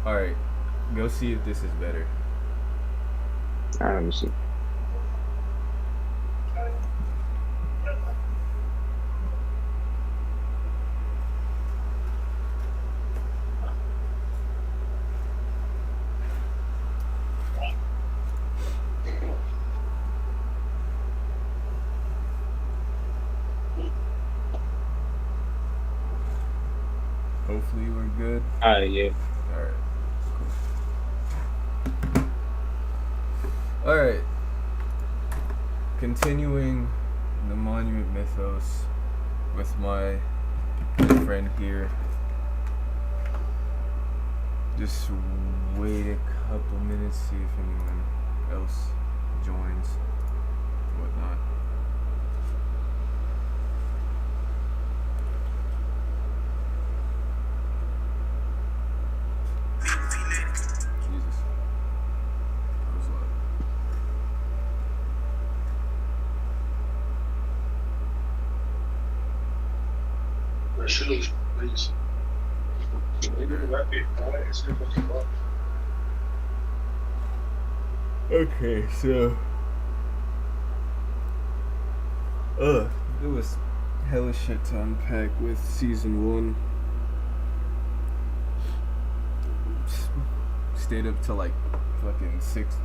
Alright, go see if this is better. Alright, let me see. Hopefully we're good. Alright, yeah. Alright. Alright. Continuing the Monument Mythos with my friend here. Just wait a couple minutes, see if anyone else joins. Whatnot. Jesus. That was loud. Okay, so there was hella shit to unpack with season 1. Stayed up till like fucking 6,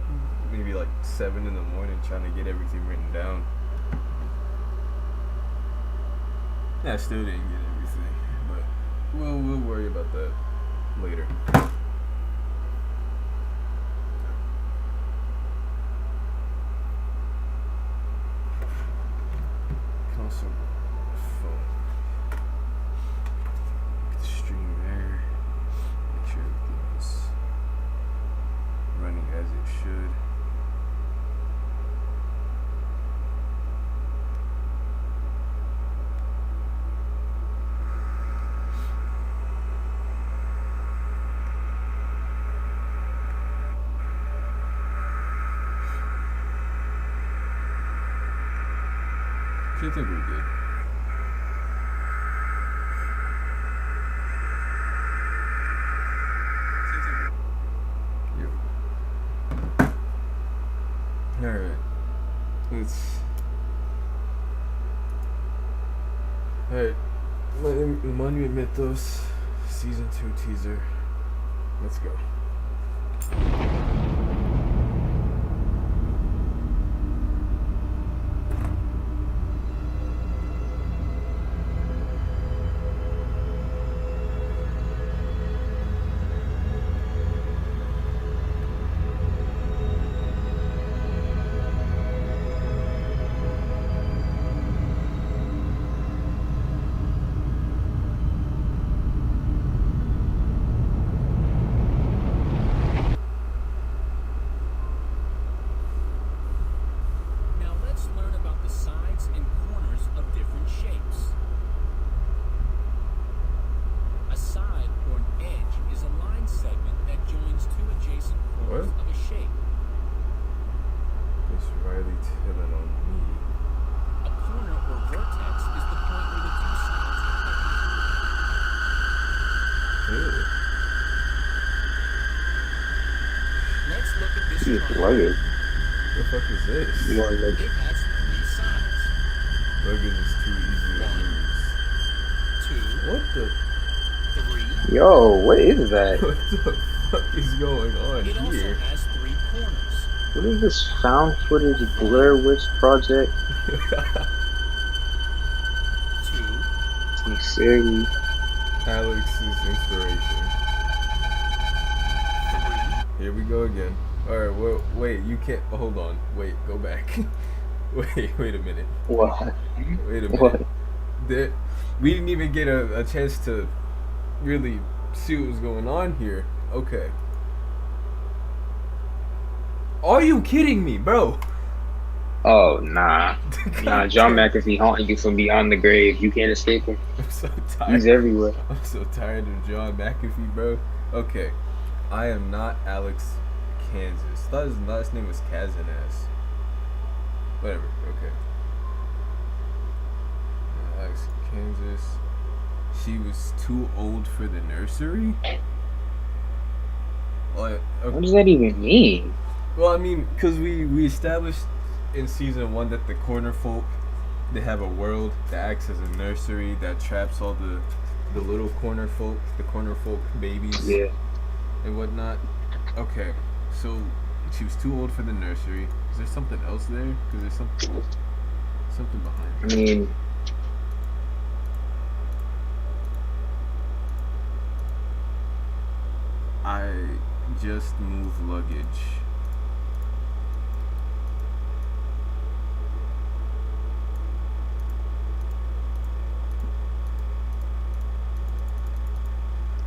maybe like 7 in the morning trying to get everything written down. Yeah, I still didn't get everything, but we'll worry about that later. Can also phone. Get the stream there. Make sure everything is running as it should. I think we're good. Yep. Alright. Alright. Monument Mythos Season 2 teaser. Let's go. It's rugged. The fuck is this? You want to look? Rugged is too easy to lose. What the? Yo, what is that? What the fuck is going on here? What is this found footage Blair Witch project? Sincerely. Alex's inspiration. Here we go again. Alright, well, wait, you can't. Hold on. Wait, go back. wait a minute. What? Wait a minute. What? We didn't even get a chance to really see what was going on here. Okay. Are you kidding me, bro? Oh, nah. Nah, John McAfee haunting you from beyond the grave. You can't escape him. I'm so tired. He's everywhere. I'm so tired of John McAfee, bro. Okay. I am not Alex Kansas. I thought his last name was Kazanas. Whatever. Okay. Alex Kansas. She was too old for the nursery? What does that even mean? Well, I mean, because we established in season 1 that the corner folk, they have a world that acts as a nursery that traps all the little corner folk, the corner folk babies Yeah. and whatnot. Okay, so she was too old for the nursery. Is there something else there? Because there's something behind I it. mean, I just moved luggage.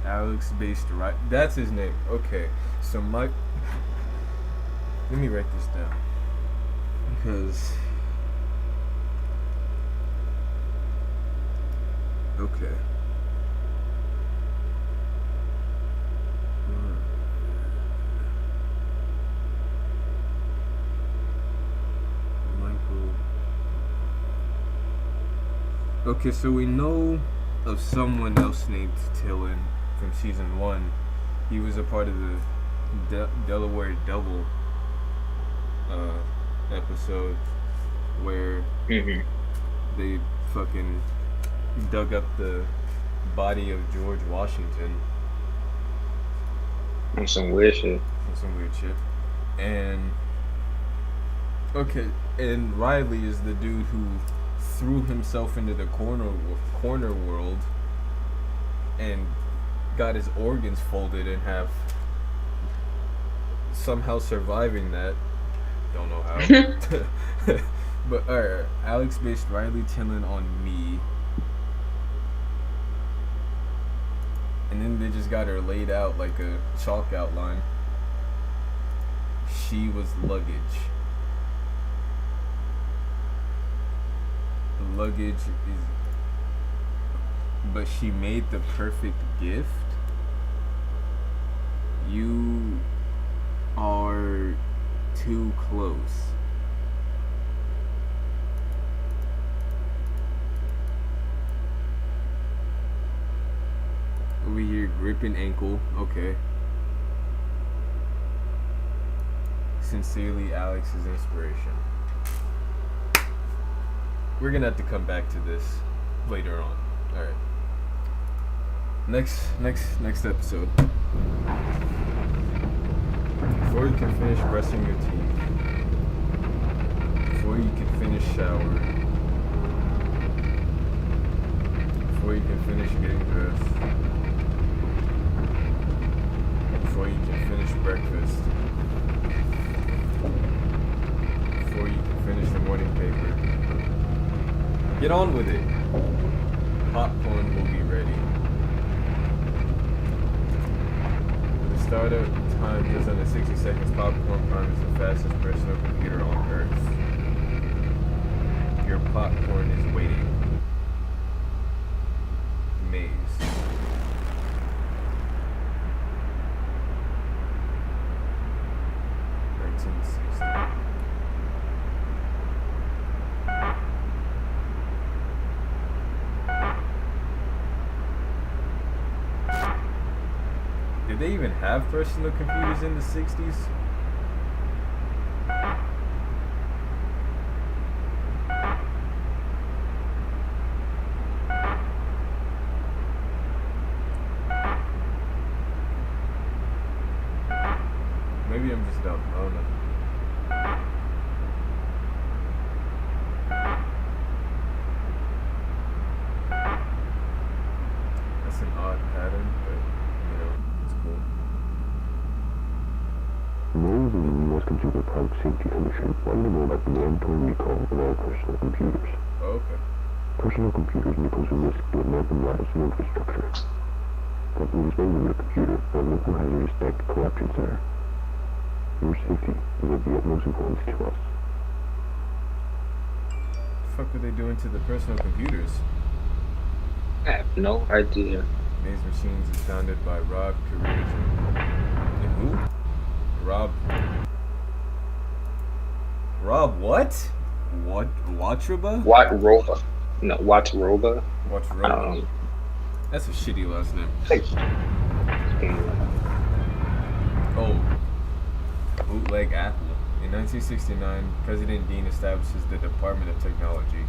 Alex based right. That's his name. Okay, so Mike. Let me write this down because. Okay. Michael. Okay, so we know of someone else named Tillin from season 1. He was a part of the Delaware Double episode where they fucking dug up the body of George Washington. on some weird shit. Some weird shit. And okay, and Riley is the dude who threw himself into the corner world and got his organs folded and have somehow surviving that. Don't know how. But alright, Alex based Riley Tillin on me. And then they just got her laid out like a chalk outline. She was luggage. Luggage is, but she made the perfect gift. You are too close. Over here, gripping ankle. Okay. Sincerely, Alex's inspiration. We're gonna have to come back to this later on. All right. Next episode. Before you can finish brushing your teeth, before you can finish showering, before you can finish getting dressed, before you can finish breakfast, before you can finish the morning paper, get on with it. Popcorn will be ready. The startup time just under 60 seconds. Popcorn Prime is the fastest personal computer on Earth. Your popcorn is waiting. Maze. Did they even have personal computers in the 60s? Maybe I'm just dumb. I don't know. That's an odd pattern, but you know, it's cool. Members of the U.S. Consumer Product Safety Commission wanted to know about the mandatory recall of all personal computers. Oh, okay. Personal computers may pose a risk to American lives and infrastructure. Companies may limit a computer at a local hazardous tech collection center. Your safety is of the utmost importance to us. What the fuck were they doing to the personal computers? I have no idea. Maze Machines is founded by Rob Careers and who? Rob what? What? Watraba? Watroba. No, Watroba. Watraba. That's a shitty last name. Oh, leg apple. In 1969, President Dean establishes the Department of Technology,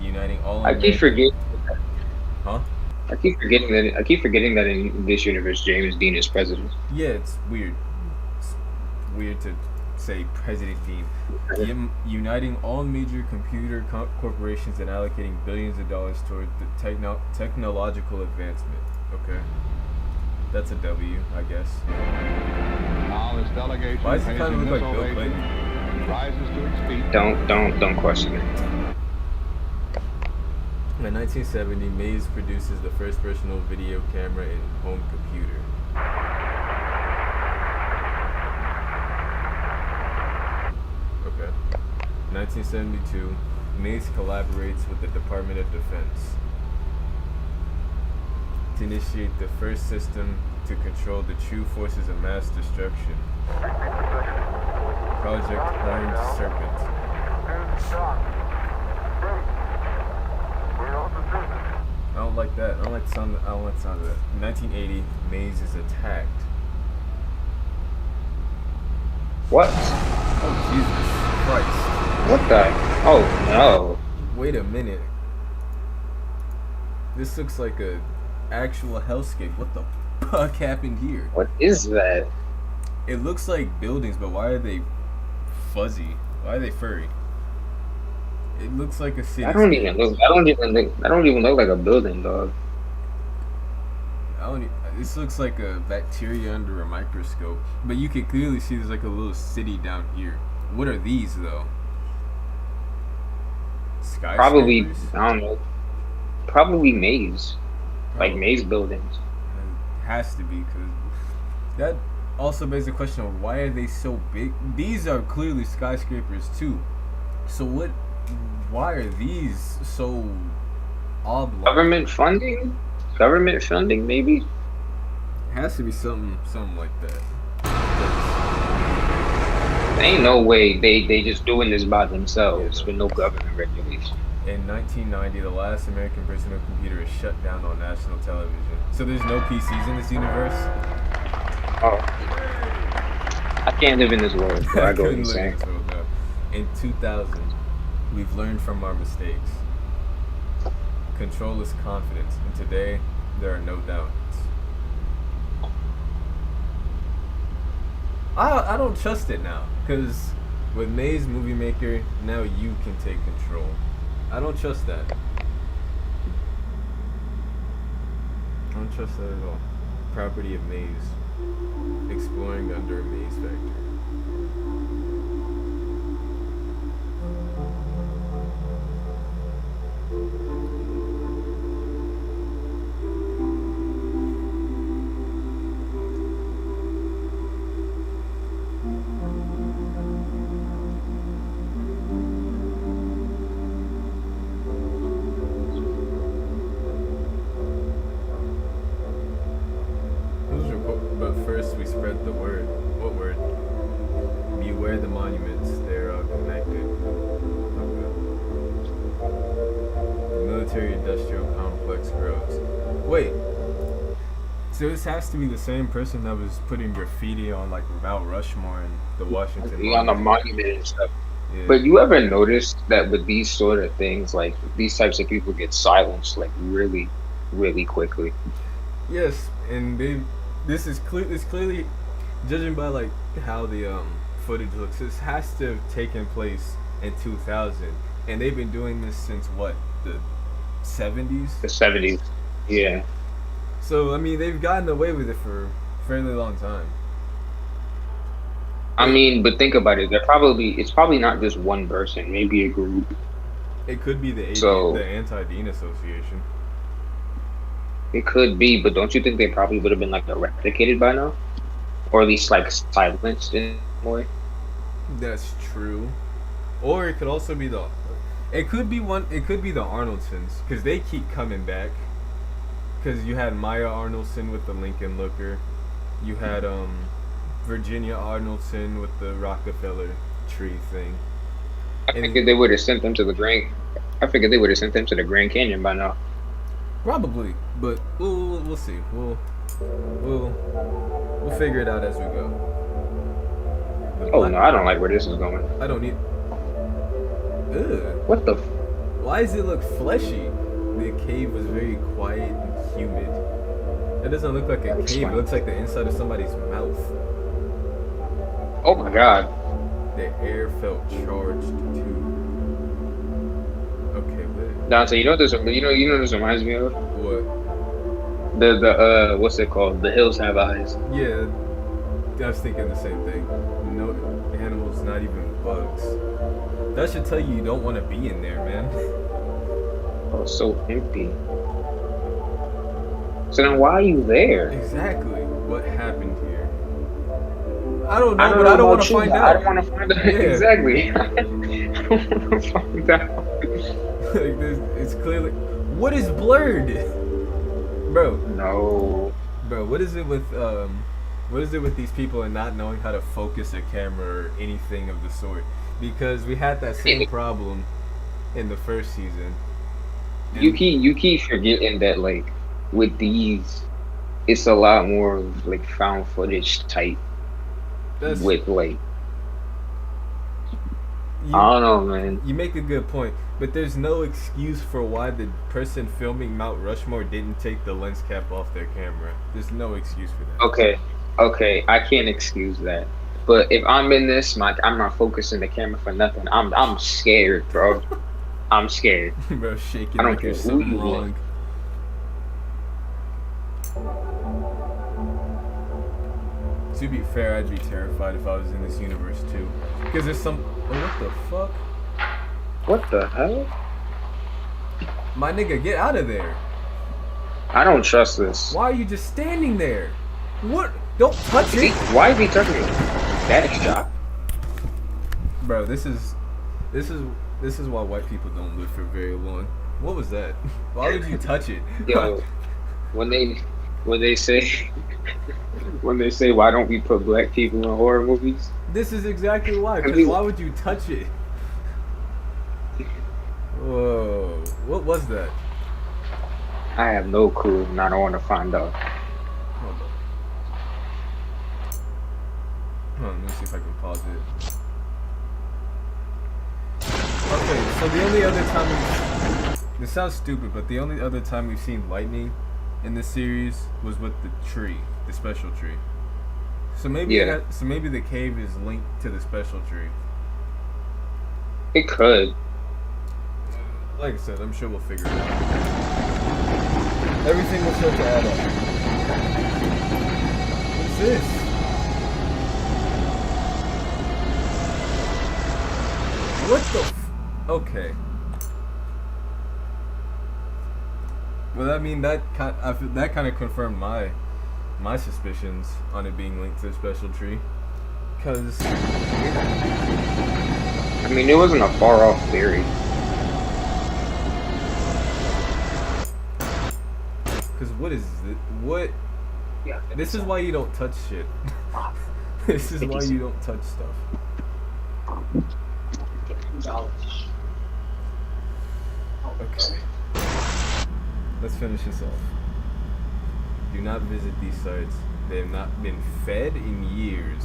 uniting all I keep American... forgetting. Huh? I keep forgetting that. I keep forgetting that in this universe, James Dean is president. Yeah, it's weird. It's weird to say President Dean. Uniting all major computer corporations and allocating billions of dollars toward the technological advancement. Okay. That's a W, I guess. Now this delegation Why does he pays kind of him look this like Bill ovation, Clinton? rises to its feet. Don't question it. In 1970, Mays produces the first personal video camera and home computer. Okay. 1972, Mays collaborates with the Department of Defense to initiate the first system to control the true forces of mass destruction. Project Horned Serpent. I don't like that. I don't like the sound. I don't like the sound of that. In 1980, Mays is attacked. What? Oh Jesus Christ! What the? Oh no! Wait a minute. This looks like a actual hellscape. What the fuck happened here? What is that? It looks like buildings, but why are they fuzzy? Why are they furry? It looks like a city. I don't even look like a building, dog. This looks like a bacteria under a microscope, but you can clearly see there's like a little city down here. What are these though? Skyscrapers? Probably, I don't know. Probably maze, like maze buildings. It has to be, because that also begs the question of why are they so big? These are clearly skyscrapers too. So what? Why are these so oblong? Government funding? Government funding, maybe. It has to be something like that. There ain't no way they just doing this by themselves with no government regulation. In 1990, the last American personal computer is shut down on national television. So there's no PCs in this universe? Oh. I can't live in this world, so I go couldn't live in insane. this world, no. In 2000, we've learned from our mistakes. Control is confidence, and today, there are no doubts. I don't trust it now, because with Maze Movie Maker, now you can take control. I don't trust that. I don't trust that at all. Property of Maze. Exploring under a maze factory. But first we spread the word. What word? Beware the monuments, they are all connected. Okay. The military-industrial complex grows. Wait. So this has to be the same person that was putting graffiti on like Mount Rushmore and the Washington On the monument and stuff. Yeah. But you ever notice that with these sort of things, like these types of people get silenced like really, really quickly? Yes, and this is clearly, judging by like how the footage looks, this has to have taken place in 2000, and they've been doing this since what, the 70s? The 70s, yeah. So I mean, they've gotten away with it for a fairly long time. I mean, but think about it. It's probably not just one person, maybe a group. It could be the Anti-Dean Association. It could be, but don't you think they probably would have been like eradicated by now, or at least like silenced in a way? That's true. Or it could also be it could be the Arnoldtons, because they keep coming back. Because you had Maya Arnoldson with the Lincoln Looker, you had Virginia Arnoldson with the Rockefeller tree thing. I figured they would have sent them to the Grand Canyon by now. Probably, but we'll see. We'll figure it out as we go. The Oh black. no, I don't like where this is going. I don't need. Ugh. What the? Why does it look fleshy? The cave was very quiet and humid. It doesn't look like a cave. It looks like the inside of somebody's mouth. Oh my god. The air felt charged too. Okay, wait. Dante, you know what this reminds me of? What? The what's it called? The Hills Have Eyes. Yeah, I was thinking the same thing. No animals, not even bugs. That should tell you don't want to be in there, man. Oh, so empty. So then why are you there? Exactly. What happened here? I don't know, I don't but know I don't about want to you, find but out. I don't want to find out. Yeah. Exactly. I don't want to find out. Like this, it's clearly. What is blurred, bro? No. Bro, what is it with these people and not knowing how to focus a camera or anything of the sort? Because we had that same problem in the first season. And You keep forgetting that like with these, it's a lot more like found footage type that's, with like you, I don't know, man. You make a good point, but there's no excuse for why the person filming Mount Rushmore didn't take the lens cap off their camera. There's no excuse for that. Okay, I can't excuse that. But if I'm in this, I'm not focusing the camera for nothing. I'm scared, bro. I'm scared. Bro, shaking I don't like care there's who something you wrong. To be fair, I'd be terrified if I was in this universe too. Because there's some. Oh, what the fuck? What the hell? My nigga, get out of there. I don't trust this. Why are you just standing there? What? Don't touch it. Why is he touching me? Static shock. Bro, this is why white people don't live for very long. What was that? Why would you touch it? Yo, when they say why don't we put black people in horror movies? This is exactly why. Because why would you touch it? Whoa. What was that? I have no clue, and I don't want to find out. Hold on. Let me see if I can pause it. Okay, so the only other time this sounds stupid, but the only other time we've seen lightning in this series was with the tree, the special tree. So maybe maybe the cave is linked to the special tree. It could. Like I said, I'm sure we'll figure it out. Everything will start to add up. What's this? What the okay. Well, I mean that kind of confirmed my suspicions on it being linked to the special tree, because I mean, it wasn't a far off theory. Because what is it? What? Yeah. This is why you don't touch shit. This is why you don't touch stuff. Okay. Let's finish this off. Do not visit these sites. They have not been fed in years.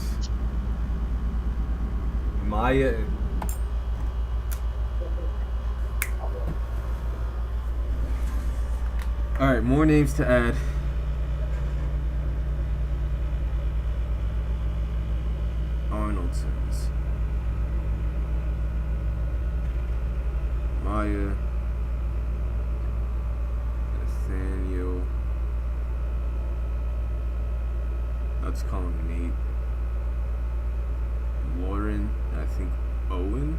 Maya. Alright, more names to add. Arnoldsons. Maya. Nathaniel. Let's call him Nate. Lauren, I think Owen.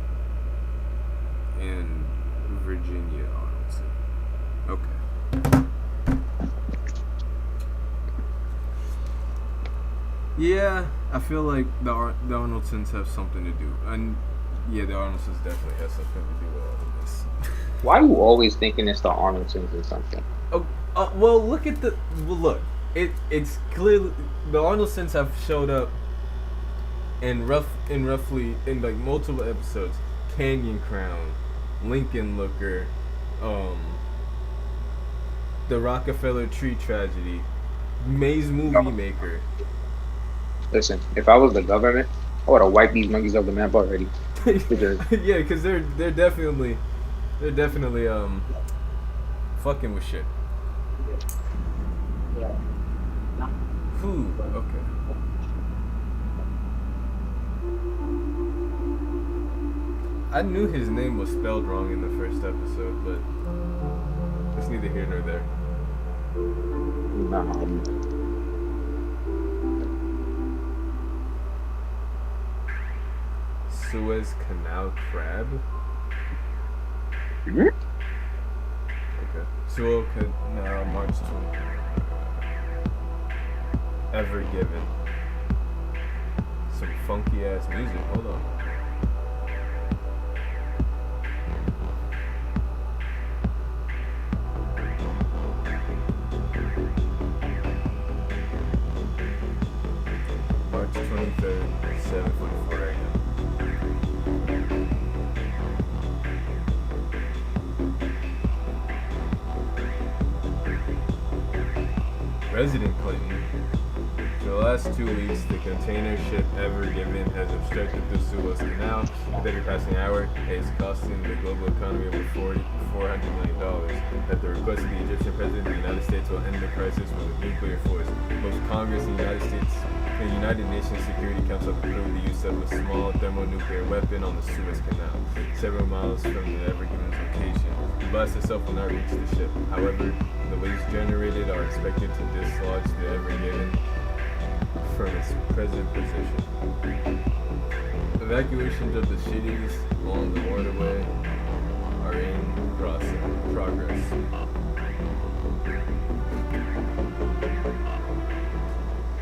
And Virginia Arnoldson. Okay. Yeah, I feel like the Arnoldsons have something to do. And yeah, the Arnoldsons definitely have something to do with all of this. Why are you always thinking it's the Arnoldsons or something? Oh, well, look at the... Well, look. It's clearly... The Arnoldsons have showed up in roughly like multiple episodes. Canyon Crown, Lincoln Looker, the Rockefeller Tree Tragedy, Maze Movie Maker. Listen, if I was the government, I would have wiped these monkeys off the map already. Yeah, because they're definitely fucking with shit. Whew, okay. I knew his name was spelled wrong in the first episode, but it's neither here nor there. Suez Canal crab? Mhm. Okay. Suez Canal March 20. Ever Given. Some funky ass music. Hold on. March 23rd, 7:44 a.m. President Clinton. For the last 2 weeks, the container ship Ever Given has obstructed the Suez Canal with every passing hour. It is costing the global economy over $400 million. At the request of the Egyptian president, the United States will end the crisis with a nuclear force. Both Congress and the United Nations Security Council approved the use of a small thermonuclear weapon on the Suez Canal, several miles from the Ever Given's location. The blast itself will not reach the ship. However, the waves generated are expected to dislodge the Ever Given from its present position. Evacuations of the cities along the waterway are in progress.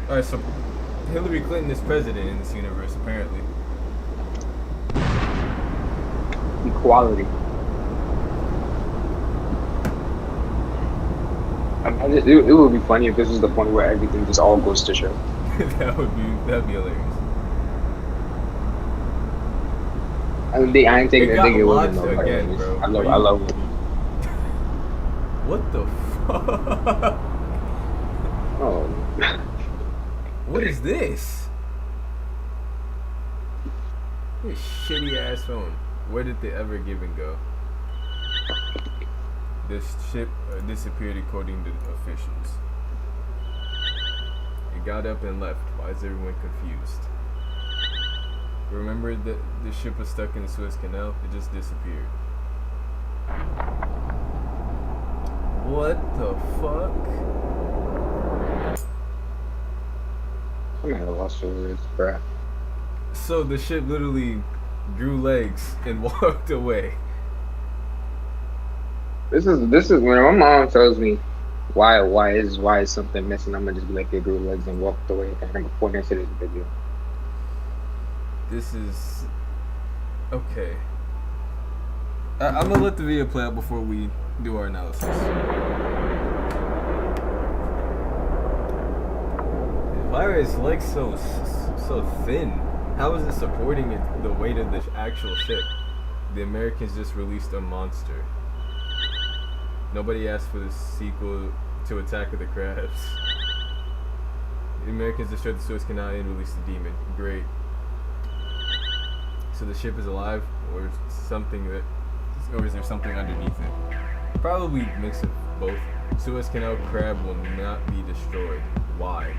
Alright, so Hillary Clinton is president in this universe, apparently. Equality. It would be funny if this is the point where everything just all goes to shit. That'd be hilarious. I ain't taking It a got thing. It wasn't launched no again, hilarious. bro. I love it. What the fuck? Oh. What is this? This shitty ass phone. Where did the Ever Given go? This ship disappeared according to officials. It got up and left. Why is everyone confused? Remember that the ship was stuck in the Suez Canal? It just disappeared. What the fuck? I'm at a loss for words, bruh. So the ship literally drew legs and walked away. This is when my mom tells me why is something missing. I'm gonna just be like, they grew legs and walked away. I'm gonna point into this video. This is okay. I'm gonna let the video play out before we do our analysis. Why are its legs so thin? How is it supporting the weight of the actual ship? The Americans just released a monster. Nobody asked for the sequel to Attack of the Crabs. The Americans destroyed the Suez Canal and released the demon. Great. So the ship is alive, or is there something underneath it? Probably a mix of both. Suez Canal crab will not be destroyed. Why?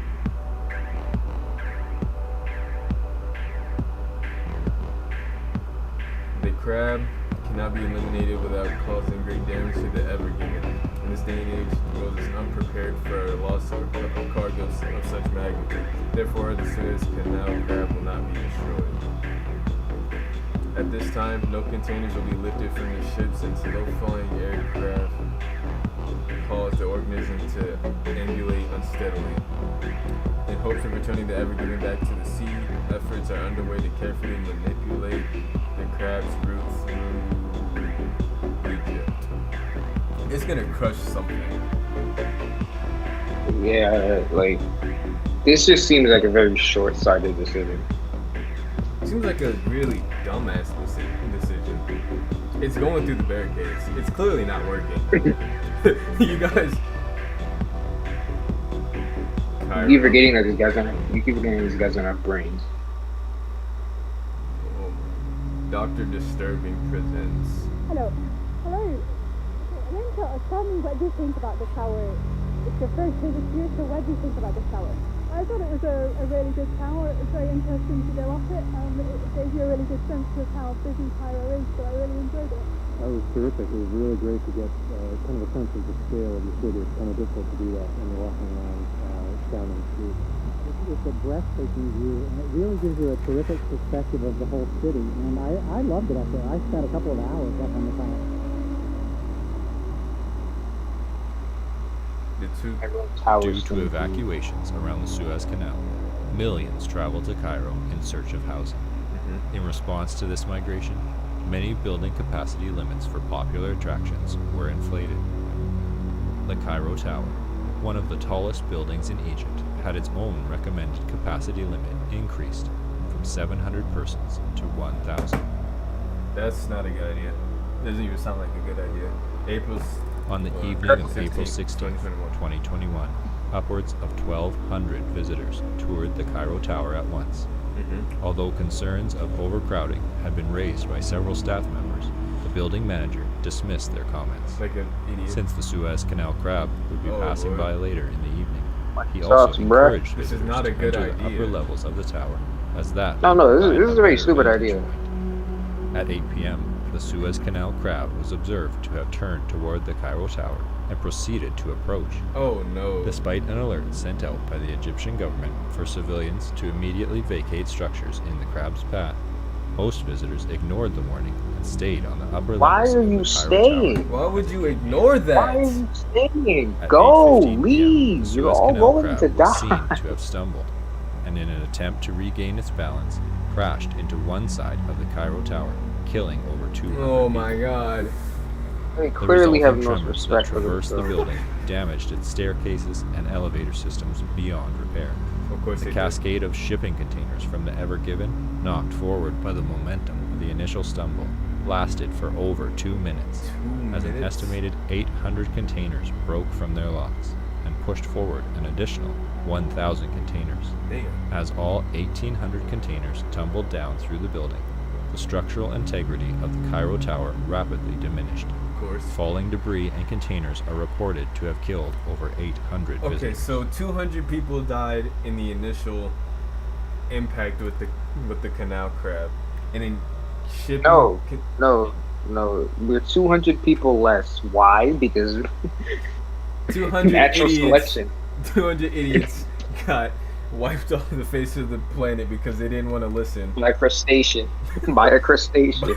The crab cannot be eliminated without causing great damage to the Ever Given. In this day and age, the world is unprepared for a loss of cargo of such magnitude. Therefore, the Suez Canal crab will not be destroyed. At this time, no containers will be lifted from the ship since low-flying aircraft cause the organism to ambulate unsteadily. In hopes of returning the Ever Given back to the sea, efforts are underway to carefully manipulate the crab's route through Egypt. It's gonna crush something. Yeah, like this just seems like a very short-sighted decision. Seems like a really dumbass decision. It's going through the barricades. It's clearly not working. You guys. You keep forgetting that these guys don't have brains. Dr. Disturbing presents. Hello. Hello. Tell me, what do you think about the tower? It's your first visit here, so what do you think about the tower? I thought it was a really good tower. It's very interesting to go up it. It gave you a really good sense of how busy Cairo is, so I really enjoyed it. That was terrific. It was really great to get kind of a sense of the scale of the city. It's kind of difficult to do that when you're walking around down in the street. It's a breathtaking view, and it really gives you a terrific perspective of the whole city. And I loved it up there. I spent a couple of hours up on the top. Due to evacuations around the Suez Canal, millions traveled to Cairo in search of housing. In response to this migration, many building capacity limits for popular attractions were inflated. The Cairo Tower, one of the tallest buildings in Egypt, had its own recommended capacity limit increased from 700 persons to 1,000. That's not a good idea. Doesn't even sound like a good idea. On the evening of April 16, 2021, upwards of 1,200 visitors toured the Cairo Tower at once. Although concerns of overcrowding had been raised by several staff members, the building manager dismissed their comments. Like an idiot. Since the Suez Canal crab would be passing Lord. by later in the evening, he Sucks, also bruh. encouraged This is visitors not a to good enter the idea. upper levels of the tower, as that No, would this provide is a very better stupid vantage idea. point. At 8 p.m., the Suez Canal crab was observed to have turned toward the Cairo Tower and proceeded to approach, Oh no. despite an alert sent out by the Egyptian government for civilians to immediately vacate structures in the crab's path. Most visitors ignored the warning and stayed on the upper Why levels are of the you Cairo staying? Tower. Why would you ignore that? Why are you staying? At Go, 8:15 p.m., the leave. You're Suez all Canal going crab to was seen die. to have stumbled, and in an attempt to regain its balance, crashed into one side of the Cairo Tower, killing over 200 Oh people. my god. They The clearly have resulting no tremors respect that for traversed the this. building damaged its staircases and elevator systems beyond repair. Of course The they cascade of shipping containers from the Ever Given, knocked forward by the momentum of the initial stumble, lasted for over 2 minutes, as an estimated 800 containers broke from their locks and pushed forward an additional 1,000 containers. Damn. As all 1,800 containers tumbled down through the building, the structural integrity of the Cairo Tower rapidly diminished. Of course. Falling debris and containers are reported to have killed over 800 Okay, visitors. so 200 people died in the initial impact with the canal crab, and then shipping. No, we're 200 people less. Why? Because 200 natural idiots. selection. 200 idiots got wiped off the face of the planet because they didn't want to listen. By a crustacean. By a crustacean.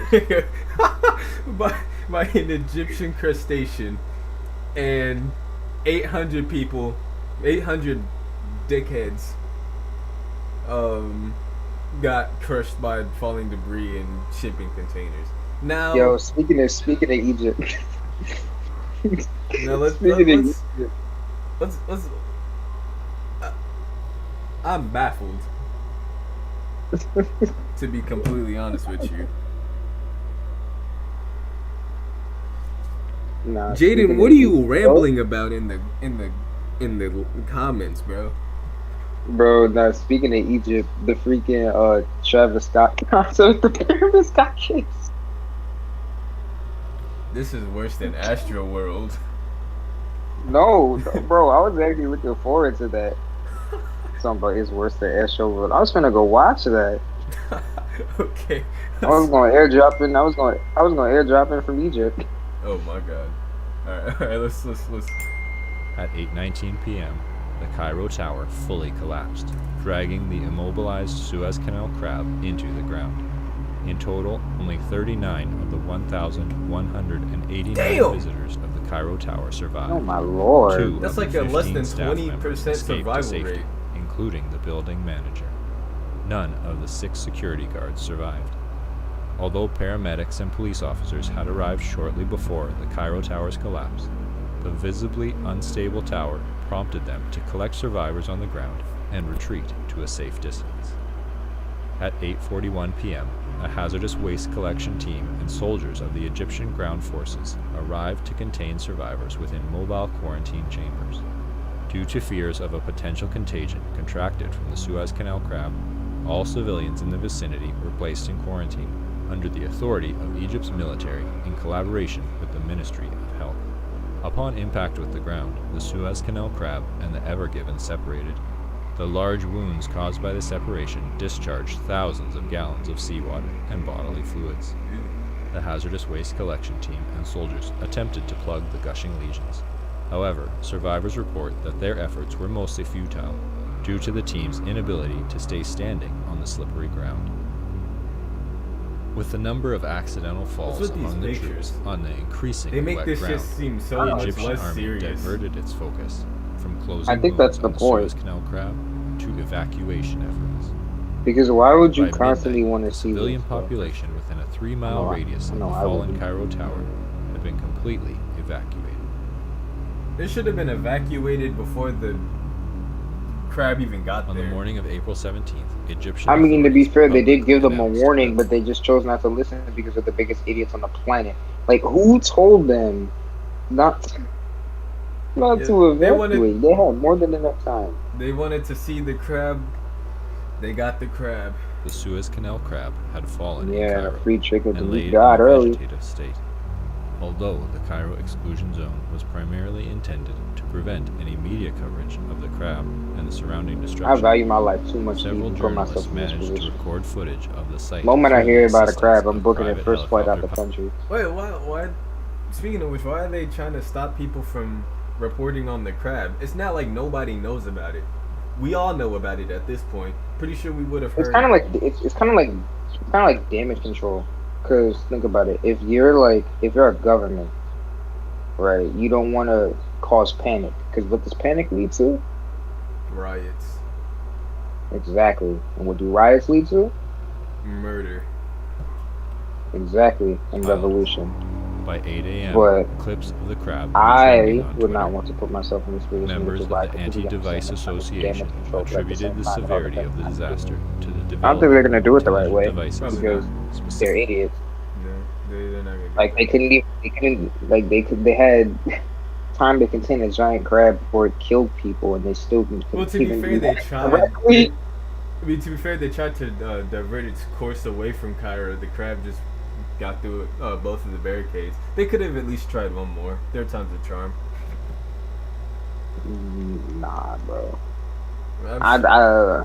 by an Egyptian crustacean, and 800 people, 800 dickheads, got crushed by falling debris and shipping containers. Now, Yo, speaking of Egypt. now let's I'm baffled, to be completely honest with you. Nah, Jaden, what are you rambling about in the comments, bro? Bro, now speaking of Egypt, the freaking Travis Scott concert, the Travis Scott case. This is worse than Astro World. No, bro, I was actually looking forward to that. Somebody is worse than Astro World. I was gonna go watch that. Okay. I was gonna airdrop in. I was gonna airdrop in from Egypt. Oh my god. Alright, let's At 8:19 p.m., the Cairo Tower fully collapsed, dragging the immobilized Suez Canal crab into the ground. In total, only 39 of the 1,189 Damn! visitors of the Cairo Tower survived. Oh my lord. Two That's of like the a less than 15 staff members 20% escaped to survival safety, rate. including the building manager. None of the 6 security guards survived. Although paramedics and police officers had arrived shortly before the Cairo Tower's collapse, the visibly unstable tower prompted them to collect survivors on the ground and retreat to a safe distance. At 8:41 p.m., a hazardous waste collection team and soldiers of the Egyptian ground forces arrived to contain survivors within mobile quarantine chambers. Due to fears of a potential contagion contracted from the Suez Canal crab, all civilians in the vicinity were placed in quarantine, under the authority of Egypt's military in collaboration with the Ministry of Health. Upon impact with the ground, the Suez Canal crab and the Ever Given separated. The large wounds caused by the separation discharged thousands of gallons of seawater and bodily fluids. The hazardous waste collection team and soldiers attempted to plug the gushing lesions. However, survivors report that their efforts were mostly futile due to the team's inability to stay standing on the slippery ground. With the number of accidental falls among the troops on the increasingly They make wet this ground, just seem so the much Egyptian less army serious. diverted its focus from closing I think wounds that's the on the point. Suez Canal crab to evacuation efforts. Because why would you By constantly midnight, want to the see civilian this, bro? population within a 3-mile radius of the I fallen wouldn't. Cairo Tower had been completely evacuated. They should have been evacuated before the crab even got On there. the morning of April 17th, Egyptian I mean, to be authorities fair, they did publicly give them a announced warning, that but they just chose not to listen because they're the biggest idiots on the planet. Like, who told them not Yeah, to they wanted- evacuate? They had more than enough time. They wanted to see the crab. They got the crab. the Suez Canal crab had fallen in Yeah, Cairo free chicken to and meet laid God in a early. vegetative state. Although the Cairo exclusion zone was primarily intended to prevent any media coverage of the crab and the surrounding I destruction, value my life too much to several even put myself journalists in this managed to position. record footage of the site. The moment I through hear the about a assistance crab, I'm of booking it private first flight out the helicopter country. Wait, why? Speaking of which, why are they trying to stop people from reporting on the crab? It's not like nobody knows about it. We all know about it at this point. Pretty sure we would have heard. It's kind of like it's kind of like damage control. Cause think about it. If you're a government, right? You don't want to cause panic. Cause what does panic lead to? riots, Exactly. And what do riots lead to? murder. Exactly. And revolution. By 8 a.m., But clips of the crab were I trending on would Twitter. not want to put myself in this position. Members of because I the completely Anti-Device understand that Association damage control, but at the attributed same the time, it all severity of the depends. disaster to the I don't think development they're gonna do it the right of way devices Probably because specific- they're idiots. They're not gonna do Like that. they had time to contain a giant crab before it killed people, and they still didn't Well, to be even fair, do they that tried. correctly. I mean, to be fair, they tried to divert its course away from Cairo. The crab just got through both of the barricades. They could have at least tried one more. Third time's a charm. Nah, bro. I'm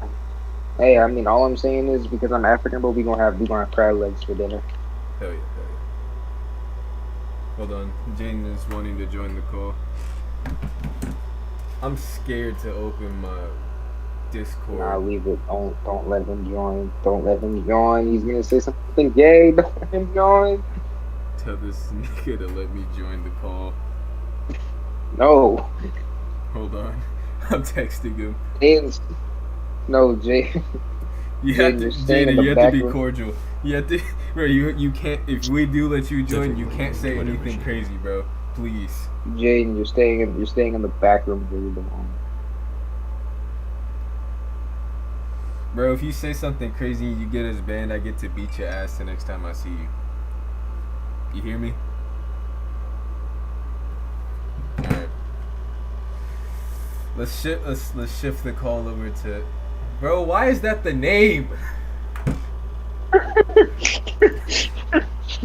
Hey, I mean, all I'm saying is because I'm African, but we gonna have crab legs for dinner. Hell yeah, hell yeah. Hold on, Jaden is wanting to join the call. I'm scared to open my Discord. Nah, leave it. Don't let him join. Don't let him join. He's gonna say something gay. Don't let him join. Tell this nigga to let me join the call. No. Hold on, I'm texting him. James. No, Jay. You have to, Jaden, you're staying in Jaden. the You have to back be room. cordial. You have to, bro. You can't. If we do let you join, you can't say Twitter anything machine. crazy, bro. Please. Jaden, you're staying in the back room where you belong. Bro, if you say something crazy and you get us banned, I get to beat your ass the next time I see you. You hear me? Alright. Let's shift the call over to. Bro, why is that the name?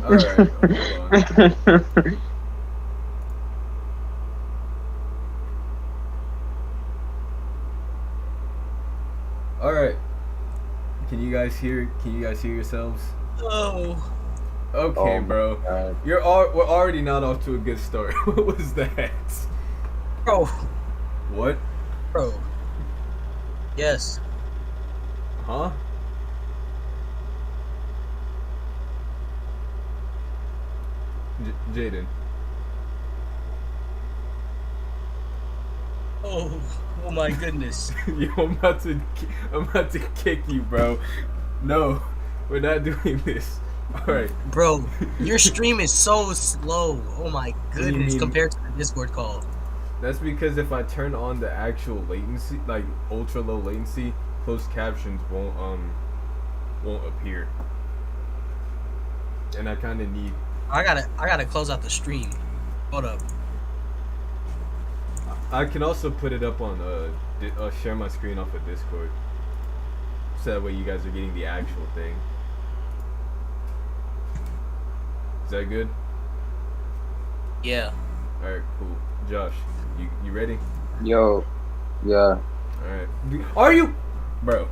Alright, hold on. Alright. Can you guys hear yourselves? Oh, Okay, Oh my bro. God. We're already not off to a good start. What was that? bro, What? bro. Yes. Huh? Jaden. Oh, oh my goodness. Yo, I'm about to kick you, bro. No, we're not doing this. All right. Bro, your stream is so slow. Oh my do you goodness, mean? compared to the Discord call. That's because if I turn on the actual latency, like ultra low latency, closed captions won't appear. And I kind of need. I gotta close out the stream. Hold up. I can also put it up on share my screen off of Discord, so that way you guys are getting the actual thing. Is that good? Yeah. All right, cool. Josh, you ready? Yo, yeah. All right. Are you, bro?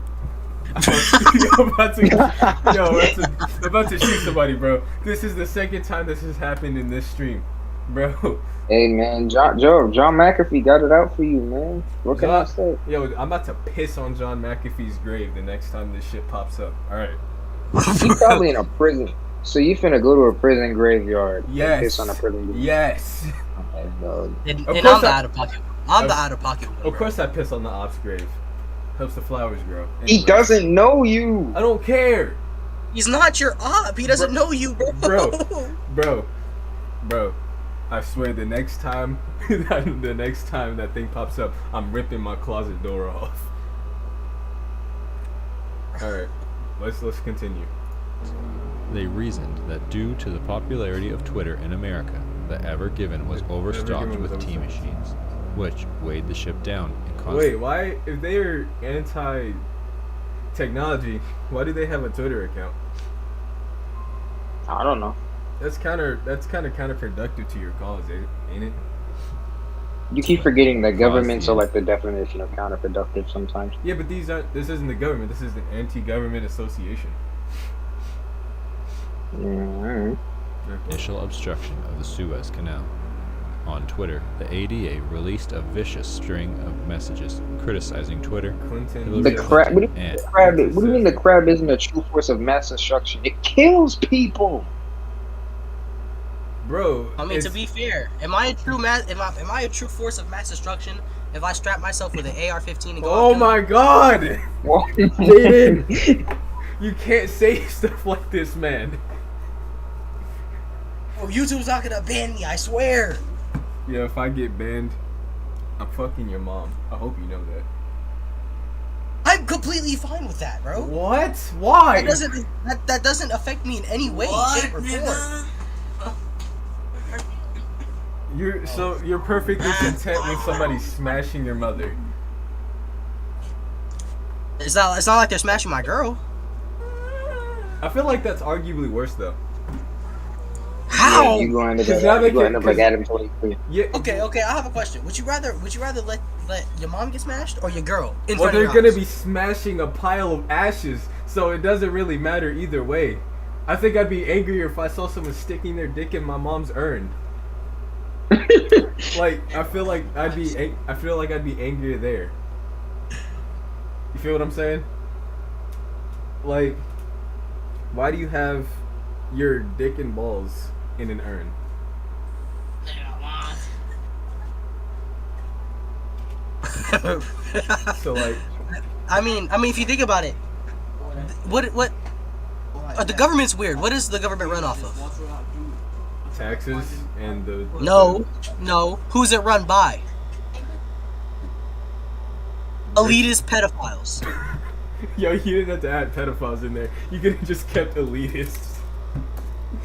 I'm about to shoot somebody, bro. This is the second time this has happened in this stream, bro. Hey man, John McAfee got it out for you, man. What can I say? Yo, I'm about to piss on John McAfee's grave the next time this shit pops up. All right. He's probably in a prison. So you finna go to a prison graveyard? Yes. And piss on a prison graveyard. Yes. Okay, dog. And Of I'm course the I- out of pocket. I'm the out of pocket one. Of bro. course I piss on the ops grave. Helps the flowers grow. He Anyway. doesn't know you. I don't care. He's not your op. He doesn't know you, bro. Bro. I swear the next time that thing pops up, I'm ripping my closet door off. Alright. Let's continue. They reasoned that due to the popularity of Twitter in America, the Ever Given was overstocked Given was with T overstocked. machines, which weighed the ship down and caused Wait, why if they're anti technology, why do they have a Twitter account? I don't know. That's kind of counterproductive to your cause, ain't it? You keep forgetting that governments yeah. are like the definition of counterproductive sometimes. Yeah, but this isn't the government. This is the anti-government association. Mm-hmm. initial obstruction of the Suez Canal. On Twitter, the ADA released a vicious string of messages criticizing Twitter, Clinton. Hillary The crab. What do Clinton, and what do you mean the crab isn't a true force of mass destruction? It kills people. Bro, I mean, to be fair, am I a true force of mass destruction if I strap myself with an AR-15 and go? oh my God, What? Jaden, you can't say stuff like this, man. Oh, YouTube's not gonna ban me, I swear. Yeah, if I get banned, I'm fucking your mom. I hope you know that. I'm completely fine with that, bro. What? Why? That doesn't affect me in any way, shape, or form. You're perfectly content with somebody smashing your mother. It's not like they're smashing my girl. I feel like that's arguably worse though. How? You going to Cause now they end up can- like Adam 23. Yeah. Okay, I have a question. Would you rather let your mom get smashed or your girl in Well, front of they're your gonna house? be smashing a pile of ashes, so it doesn't really matter either way. I think I'd be angrier if I saw someone sticking their dick in my mom's urn. Like, I feel like I'd be angrier there. You feel what I'm saying? Like, why do you have your dick and balls in an urn? So like, I mean, if you think about it, what the government's weird. What does the government run off of? taxes and the No. Who's it run by? Elitist pedophiles. Yo, you didn't have to add pedophiles in there. You could have just kept elitists.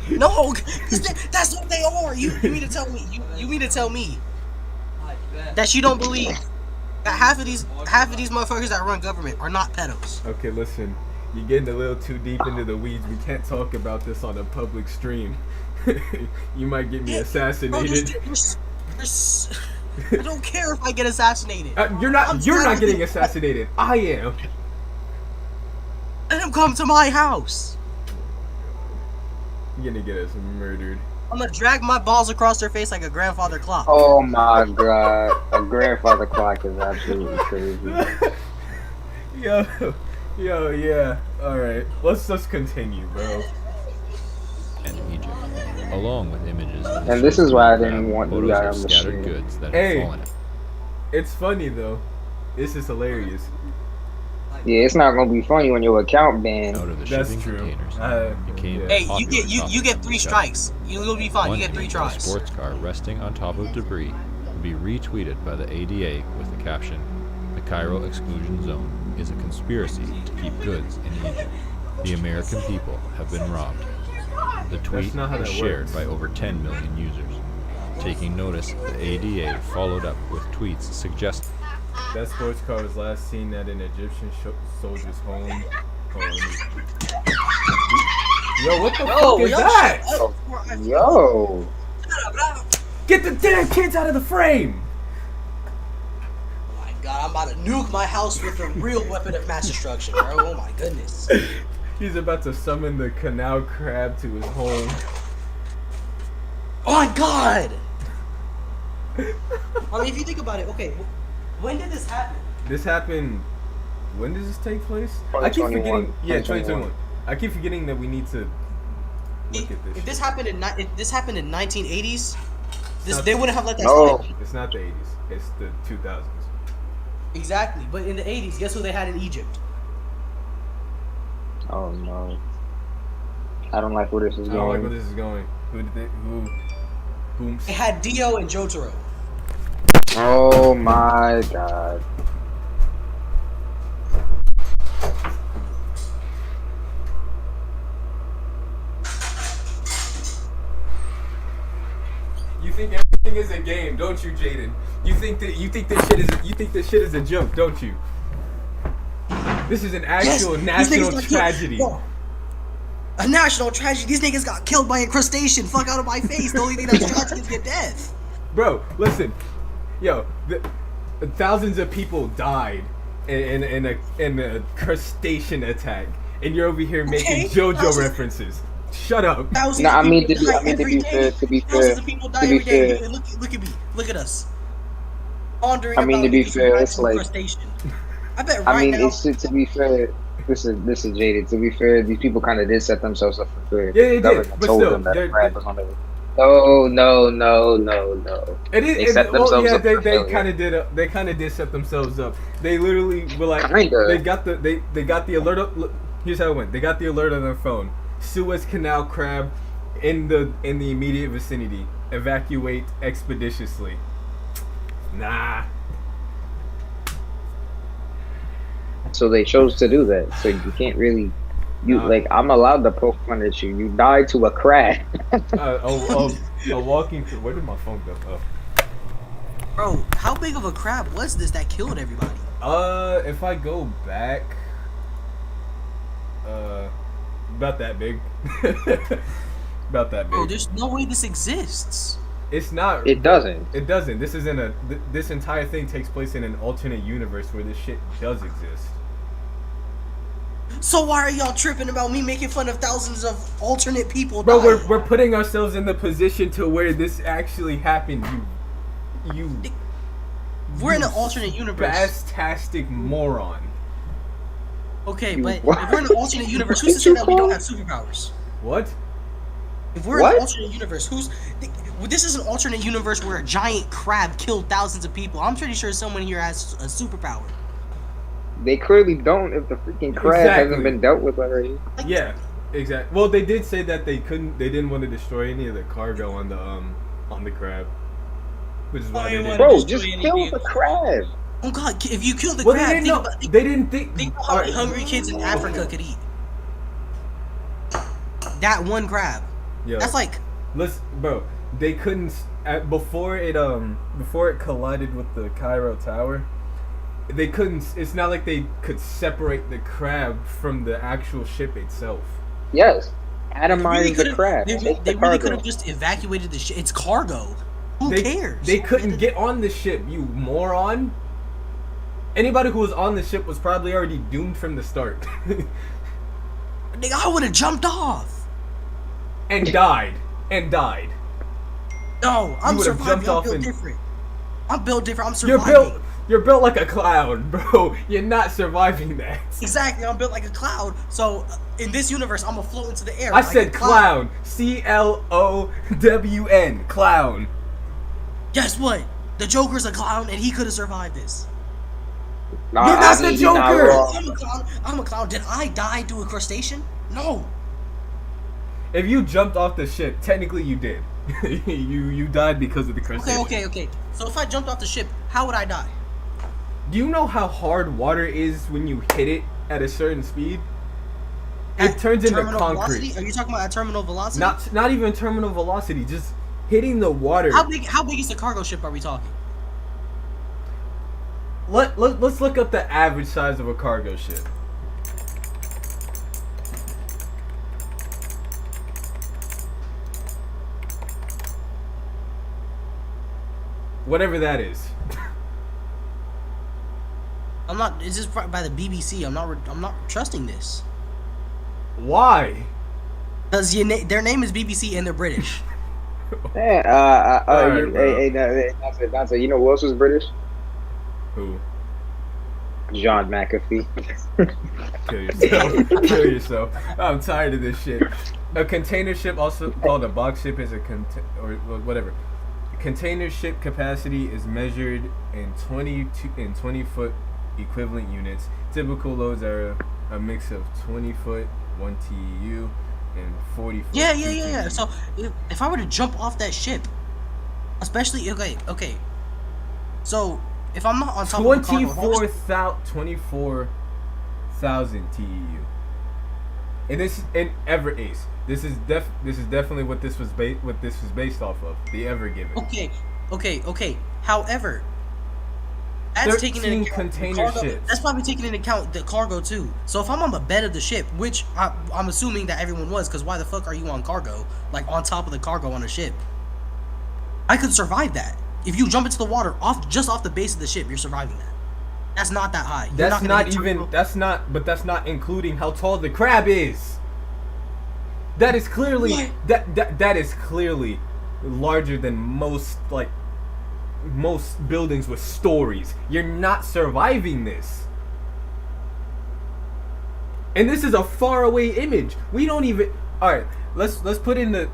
No, 'cause that's what they are. You mean to tell me? You mean to tell me that you don't believe that half of these motherfuckers that run government are not pedos? Okay, listen. You're getting a little too deep into the weeds. We can't talk about this on a public stream. You might get me Bro, assassinated. I don't care if I get assassinated. You're not getting assassinated. I am. Let him come to my house. You're gonna get us murdered. I'm gonna drag my balls across their face like a grandfather clock. Oh my god. A grandfather clock is absolutely crazy. Yo, yeah. Alright. Let's just continue, bro. and Egypt, along with images of the And this is why I Suez didn't Canal, want you photos guys of on the scattered stream. goods that Hey. had fallen. It's funny though. This is hilarious. Yeah, it's not gonna be funny when your account banned. Out of the That's shipping true. containers became yeah. Hey, a popular you topic get of 3 discussion. strikes. You'll be fine. One You get 3 image of a tries. sports car resting on top of debris would be retweeted by the ADA with the caption, "The Cairo exclusion zone is a conspiracy to keep goods in Egypt. The American people have been robbed." The tweet not how was that shared works. by over 10 million users. Taking notice, the ADA followed up with tweets suggesting That sports car was last seen at an Egyptian soldier's home. Hold on, let me- Yo, what the fuck is that? Yo. Get the damn kids out of the frame! Oh my god, I'm about to nuke my house with a real weapon of mass destruction, bro. Oh my goodness. He's about to summon the canal crab to his home. Oh my god! I mean, if you think about it, okay, when did this happen? This happened. When does this take place? I keep 2021. forgetting. Yeah, 2021. 2021. I keep forgetting that we need to look at this. If this shit. happened if this happened in 1980s, Not- they wouldn't have let that No. slide. It's not the 80s. It's the 2000s. Exactly, but in the 80s, guess who they had in Egypt? Oh no. I don't like where this is I don't like going. where this is going. Who did they? Who? They had Dio and Jotaro. Oh my god. You think everything is a game, don't you, Jaden? You think this shit is a joke, don't you? This is an actual Yes, these national niggas got tragedy. killed. Bro, a national tragedy. These niggas got killed by a crustacean. Fuck out of my face. The only thing that's tragic is your death. Bro, listen, yo, thousands of people died in a crustacean attack, and you're over here making Okay, JoJo thousands- references. Shut up. Thousands No, I of mean, people die to every be day. fair, to be Thousands fair, of people die to be every day. fair. Look at me. Look at us. Pondering I mean, about to be this fair, it's massive like- crustacean. I bet I right mean, now. it's to be fair. This is jaded. To be fair, these people kind of did set themselves up for failure. Yeah, they The did, government but told still, them that they're- crab was on the. Oh no. It is. They set Well, themselves yeah, up they for failure. kind of did. They kind of did set themselves up. They literally were like, Kinda. they got the alert. Look, here's how it went. They got the alert on their phone. Suez Canal crab in the immediate vicinity. Evacuate expeditiously. Nah. So they chose to do that. So you can't really. Like, I'm allowed to poke fun at you. You died to a crab. A walking. Where did my phone go? Oh. Bro, how big of a crab was this that killed everybody? If I go back, about that big. About that big. Bro, there's no way this exists. It's not. It doesn't. It doesn't. This isn't a. This entire thing takes place in an alternate universe where this shit does exist. So why are y'all tripping about me making fun of thousands of alternate people? Bro, dying? we're putting ourselves in the position to where this actually happened. We're in an alternate universe. Bastastic moron. Okay, You but what? if we're in an alternate universe, who's to say that we don't have superpowers? What? If we're in What? an alternate universe, this is an alternate universe where a giant crab killed thousands of people. I'm pretty sure someone here has a superpower. They clearly don't if the freaking crab Exactly. hasn't been dealt with already. Yeah, exactly. Well, they did say that they didn't want to destroy any of the cargo on the crab, which is why they didn't. Bro, just kill the crab. Oh god, if you kill the Well, they crab, didn't know. They didn't think. think about how many hungry kids in Africa could eat. That one crab. Yo, That's like bro. They couldn't before it collided with the Cairo Tower. They couldn't. It's not like they could separate the crab from the actual ship itself. Yes. Atomize the could've- crab. They, Take they the really cargo. could have just evacuated the ship. It's cargo. Who cares? They couldn't get on the ship, you moron. Anybody who was on the ship was probably already doomed from the start. Nigga, I would have jumped off. and died. No, I'm would've surviving. jumped I'm off built and- different. I'm built different. I'm You're surviving. built like a clown, bro. You're not surviving that. Exactly. I'm built like a cloud. So in this universe, I'm gonna float into the air. I like said a clown. CLOWN. Clown. Guess what? The Joker's a clown, and he could have survived this. Nah, You're not the I mean, you're not Joker. wrong. I'm a clown. I'm a clown. Did I die to a crustacean? No. If you jumped off the ship, technically you did. you died because of the crustacean. Okay. So if I jumped off the ship, how would I die? Do you know how hard water is when you hit it at a certain speed? It At turns into terminal concrete. velocity? Are you talking about at terminal velocity? Not even terminal velocity, just hitting the water. How big is the cargo ship are we talking? Let's look up the average size of a cargo ship. Whatever that is. I'm not. It's just by the BBC. I'm not trusting this. Why? Because their name is BBC and they're British. Hey, Dante, you know who else was British? Who? John McAfee. Kill yourself. Kill yourself. I'm tired of this shit. A container ship, also called a box ship, is or whatever. Container ship capacity is measured in 20-foot equivalent units. Typical loads are a mix of 20-foot 1 TEU and 40-foot. Yeah. So if I were to jump off that ship, especially okay. So if I'm not on top of the cargo, 24,000 TEU. And this in Ever Ace. This is definitely what this was based off of. The Ever Given. Okay. However, that's taking into account container ships. That's probably taking into account the cargo too. So if I'm on the bed of the ship, which I'm assuming that everyone was, because why the fuck are you on cargo, like on top of the cargo on a ship? I could survive that. If you jump into the water just off the base of the ship, you're surviving that. That's not that high. That's not including how tall the crab is. That is clearly that is clearly larger than most buildings with stories. You're not surviving this. And this is a faraway image. We don't even. All right, let's put in the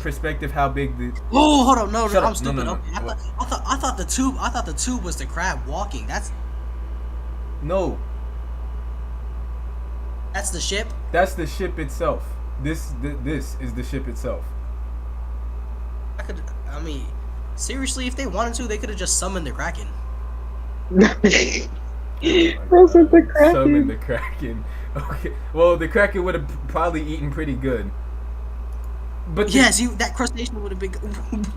perspective how big the. Oh, hold on, no, I'm stupid. No. Okay, I thought the tube was the crab walking. No. That's the ship. That's the ship itself. This is the ship itself. Seriously, if they wanted to, they could have just summoned the Kraken. Summon the Kraken. Summon the Kraken. Okay. Well, the Kraken would have probably eaten pretty good. But that crustacean would have been.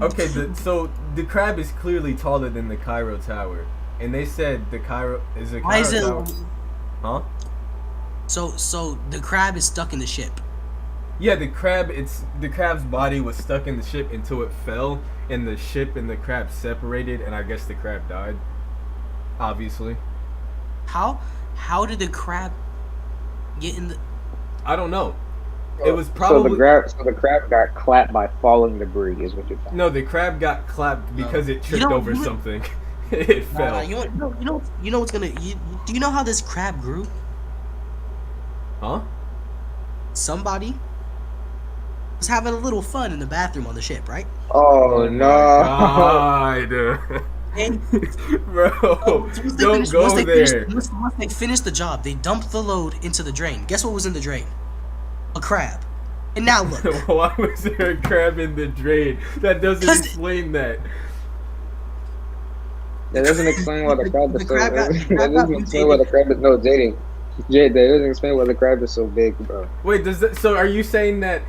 Okay, so the crab is clearly taller than the Cairo Tower, and they said the Cairo is a. Why is it? Tower. Huh? So the crab is stuck in the ship. Yeah, the crab's body was stuck in the ship until it fell, and the ship and the crab separated, and I guess the crab died. Obviously. How did the crab get in the? I don't know. It was probably so the crab got clapped by falling debris, is what you're saying. No, the crab got clapped because it tripped over something. It fell. You know what's gonna? Do you know how this crab grew? Huh? Somebody was having a little fun in the bathroom on the ship, right? Oh no! God. Bro, don't go there. Once they finished the job, they dumped the load into the drain. Guess what was in the drain? A crab. And now look. Why was there a crab in the drain? That doesn't explain that. That doesn't explain why the crab is so. That doesn't explain why the crab is no dating. Jay, that doesn't explain why the crab is so big, bro. Wait, so are you saying that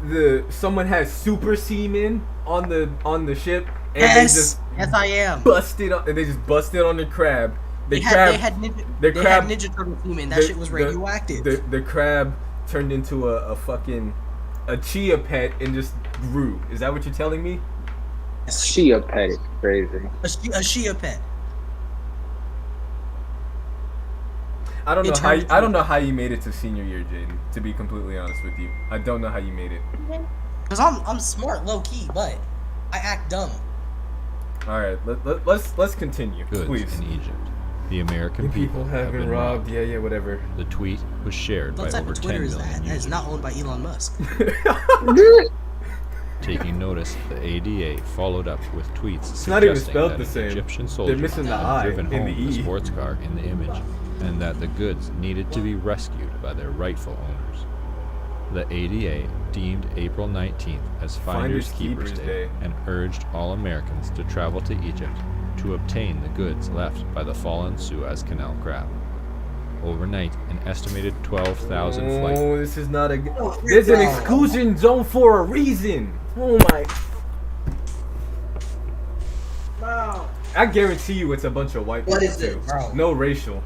the someone has super semen on the ship and yes, I am. They just busted on the crab. They had Ninja Turtle semen. That shit was radioactive. The crab turned into a chia pet and just grew. Is that what you're telling me? A chia pet is crazy. A chia pet. I don't know how you made it to senior year, Jaden. To be completely honest with you, I don't know how you made it. Cause I'm smart, low key, but I act dumb. All right, let's continue, Goods please. in Egypt. The American people have been robbed. Yeah, whatever. The tweet was shared by over 10 million That is users. not owned by Elon Musk. Taking notice, the ADA followed up with tweets It's not even suggesting spelled that the an same. Egyptian They're soldier missing the had I driven in home the the E. sports car in the image, and that the goods needed to be rescued by their rightful owners. The ADA deemed April 19th as Finders Keepers Day and urged all Americans to travel to Egypt to obtain the goods left by the fallen Suez Canal crab. Overnight, an estimated 12,000 flights. Oh, this is not a. There's an exclusion zone for a reason. Oh my. Wow. I guarantee you, it's a bunch of white people What is too. it, bro? No racial.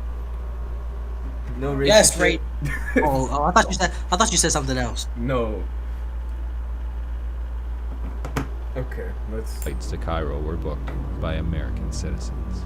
No racial. Yes, shit. right. Oh, I thought you said something else. No. Okay, let's. Flights to Cairo were booked by American citizens.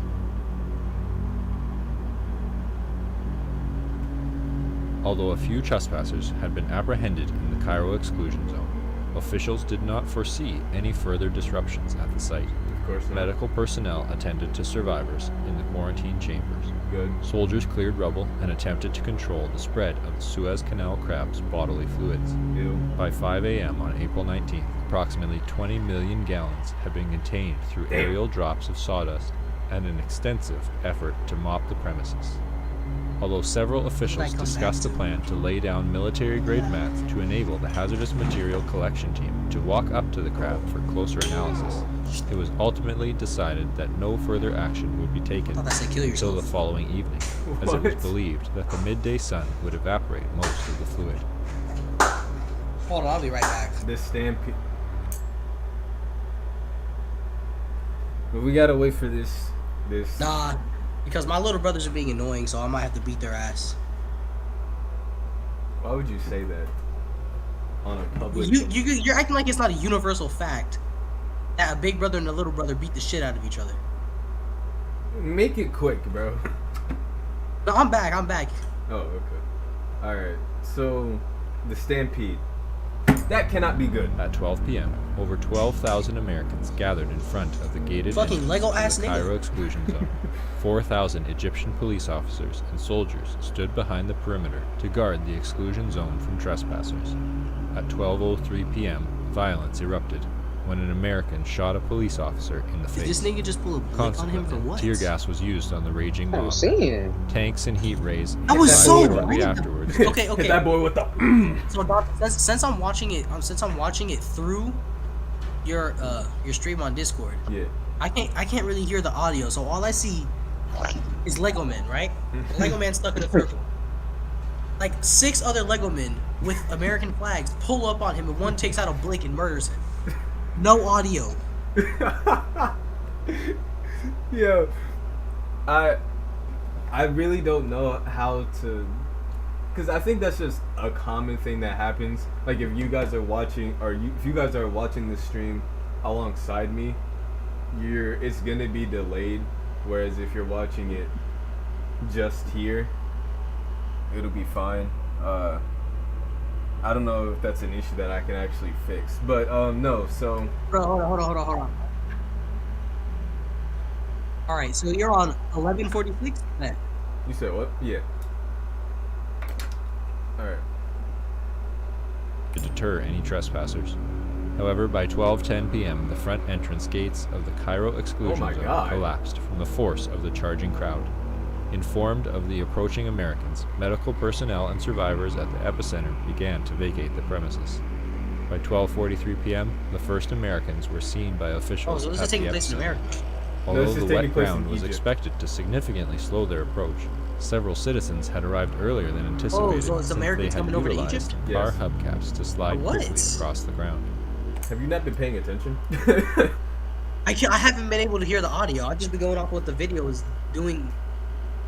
Although a few trespassers had been apprehended in the Cairo exclusion zone, officials did not foresee any further disruptions at the site. Of course not. Medical personnel attended to survivors in the quarantine chambers. Good. Soldiers cleared rubble and attempted to control the spread of the Suez Canal crab's bodily fluids. Ew. By 5 a.m. on April 19th, approximately 20 million gallons had been contained through aerial drops of sawdust and an extensive effort to mop the premises. Although several officials discussed a plan to lay down military-grade mats to enable the hazardous material collection team to walk up to the crab for closer analysis, it was ultimately decided that no further action would be taken until the following evening, as it was believed that the midday sun would evaporate most of the fluid. Hold on, I'll be right back. This stampede. But we gotta wait for this. Nah, because my little brothers are being annoying, so I might have to beat their ass. Why would you say that on a public? You're acting like it's not a universal fact that a big brother and a little brother beat the shit out of each other. Make it quick, bro. No, I'm back. Oh, okay. All right. So, the stampede. That cannot be good. At 12 p.m., over 12,000 Americans gathered in front of the gated Fucking entrance Lego to ass the nigga. Cairo exclusion zone. 4,000 Egyptian police officers and soldiers stood behind the perimeter to guard the exclusion zone from trespassers. At 12:03 p.m., violence erupted when an American shot a police officer in the Did face. this nigga just pull a blick on him for Consequently, what? tear gas was used on the raging I'm mob. saying. Tanks and heat rays That was so shortly random. afterwards. Okay. Hit that boy with the. So Doc, since I'm watching it through your stream on Discord, Yeah. I can't really hear the audio, so all I see is Lego men, right? Lego man stuck in a circle. Like 6 other Lego men with American flags pull up on him, and one takes out a blick and murders him. No audio. Yo, I really don't know how to, because I think that's just a common thing that happens. Like if you guys are watching, if you guys are watching this stream alongside me, it's gonna be delayed. Whereas if you're watching it just here, it'll be fine. I don't know if that's an issue that I can actually fix, but no. So Bro, hold on. All right, so you're on 1146. you said what? Yeah. All right. To deter any trespassers. However, by 12:10 p.m., the front entrance gates of the Cairo exclusion my zone God. collapsed from the force of the charging crowd. Informed of the approaching Americans, medical personnel and survivors at the epicenter began to vacate the premises. By 12:43 p.m., the first Americans were seen by Oh, officials so this at is taking the place in epicenter. America. Although This is the taking wet place in ground was Egypt. expected to significantly slow their approach, several citizens had arrived earlier than anticipated so it's since Americans they had coming over to utilized Egypt? car Yes. hubcaps to slide What? quickly across the ground. Have you not been paying attention? I haven't been able to hear the audio. I've just been going off what the video is doing.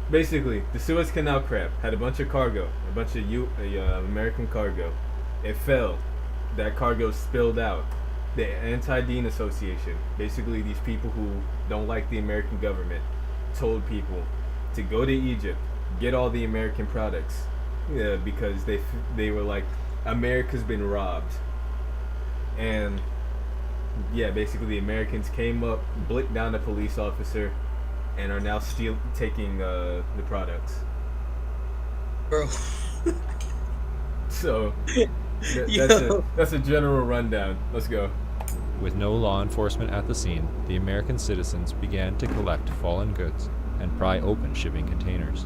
Basically, the Suez Canal crab had a bunch of cargo, a bunch of American cargo. It fell. That cargo spilled out. The Anti-Dean Association, basically these people who don't like the American government, told people to go to Egypt, get all the American products, because they were like, America's been robbed. And yeah, basically the Americans came up, blicked down a police officer, and are now taking the products. Bro. So Yo. that's a general rundown. Let's go. With no law enforcement at the scene, the American citizens began to collect fallen goods and pry open shipping containers.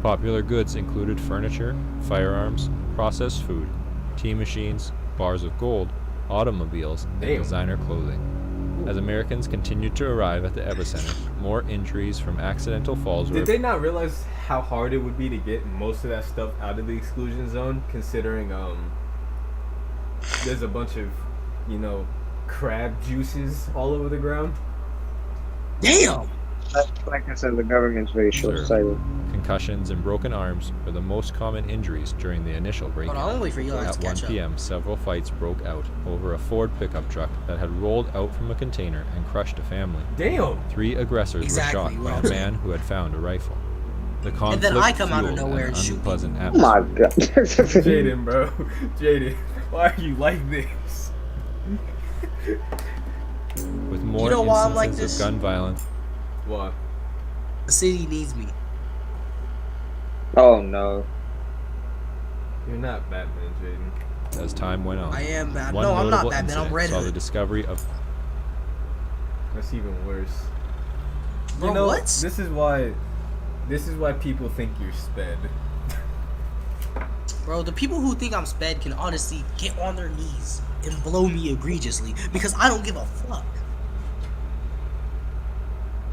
Popular goods included furniture, firearms, processed food, tea machines, bars of gold, automobiles, and Damn. designer clothing. As Americans continued to arrive at the epicenter, more injuries from accidental falls were Did they not realize how hard it would be to get most of that stuff out of the exclusion zone, considering there's a bunch of, crab juices all over the ground? Damn. Like I said, the government's very short-sighted. Concussions and broken arms were the most common injuries during the initial break-in. Hold on, I'm waiting for Eli to At 1 catch up. p.m., several fights broke out over a Ford pickup truck that had rolled out from a container and crushed a family. Damn. 3 aggressors Exactly were shot what by I'm a man who had found a rifle. The conflict then I come out of fueled nowhere an and shoot unpleasant Oh my atmosphere. god. Jaden, bro. Jaden, why are you like this? With more know why I'm like instances this? of gun violence, What? The city needs me. Oh no. You're not Batman, Jaden. as time went on. I am Batman. One No, I'm not notable Batman. I'm incident Red saw the Hood. discovery of That's even worse. Bro, You know, what? This is why people think you're sped. Bro, the people who think I'm sped can honestly get on their knees and blow me egregiously because I don't give a fuck.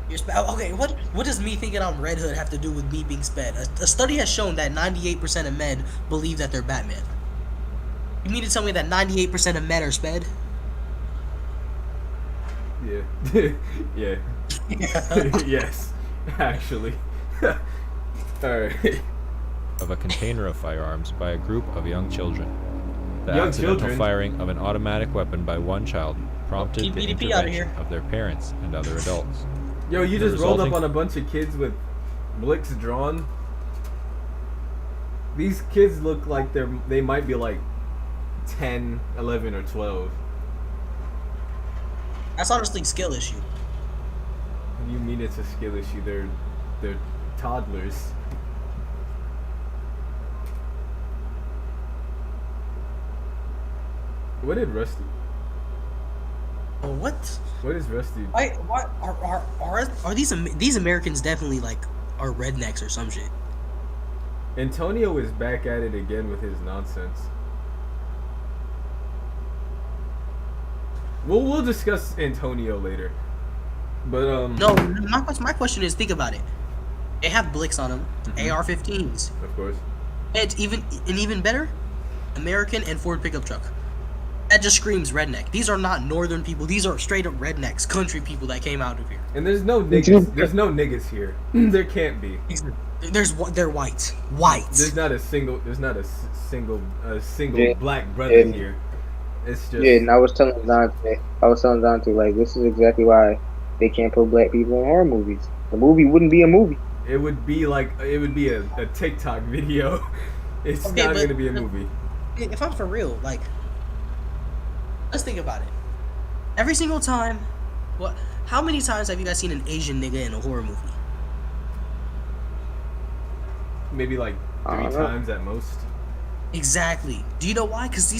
You're sped. Okay, what does me thinking I'm Red Hood have to do with me being sped? A study has shown that 98% of men believe that they're Batman. You mean to tell me that 98% of men are sped? Yeah. Yeah. Yes. Actually. Alright. a container of firearms by a group of young children. The Young accidental children? firing of an automatic weapon by one child prompted Keep the BDP out of intervention here. of their parents and other adults. Yo, you The just rolled up resulting- on a bunch of kids with blicks drawn. These kids look like they might be like 10, 11, or 12. That's honestly a skill issue. What do you mean it's a skill issue? They're toddlers. What did Rusty? Oh, what? What is Rusty? Why are these Americans definitely like are rednecks or some shit? Antonio is back at it again with his nonsense. We'll discuss Antonio later. But No, my question is, think about it. They have blicks on them, AR-15s, of course. and even better, American and Ford pickup truck. That just screams redneck. These are not northern people. These are straight up rednecks, country people that came out of here. And there's no niggas. There's no niggas here. There can't be. They're white. White. There's not a single. There's not a single Yeah. black brother Yeah. here. It's just. Yeah, and I was telling Dante, like, this is exactly why they can't put black people in horror movies. The movie wouldn't be a movie. It would be a TikTok video. It's Okay, not but- gonna be a movie. If I'm for real, like, let's think about it. Every single time, how many times have you guys seen an Asian nigga in a horror movie? Maybe like 3 know. times at most. Exactly. Do you know why? Because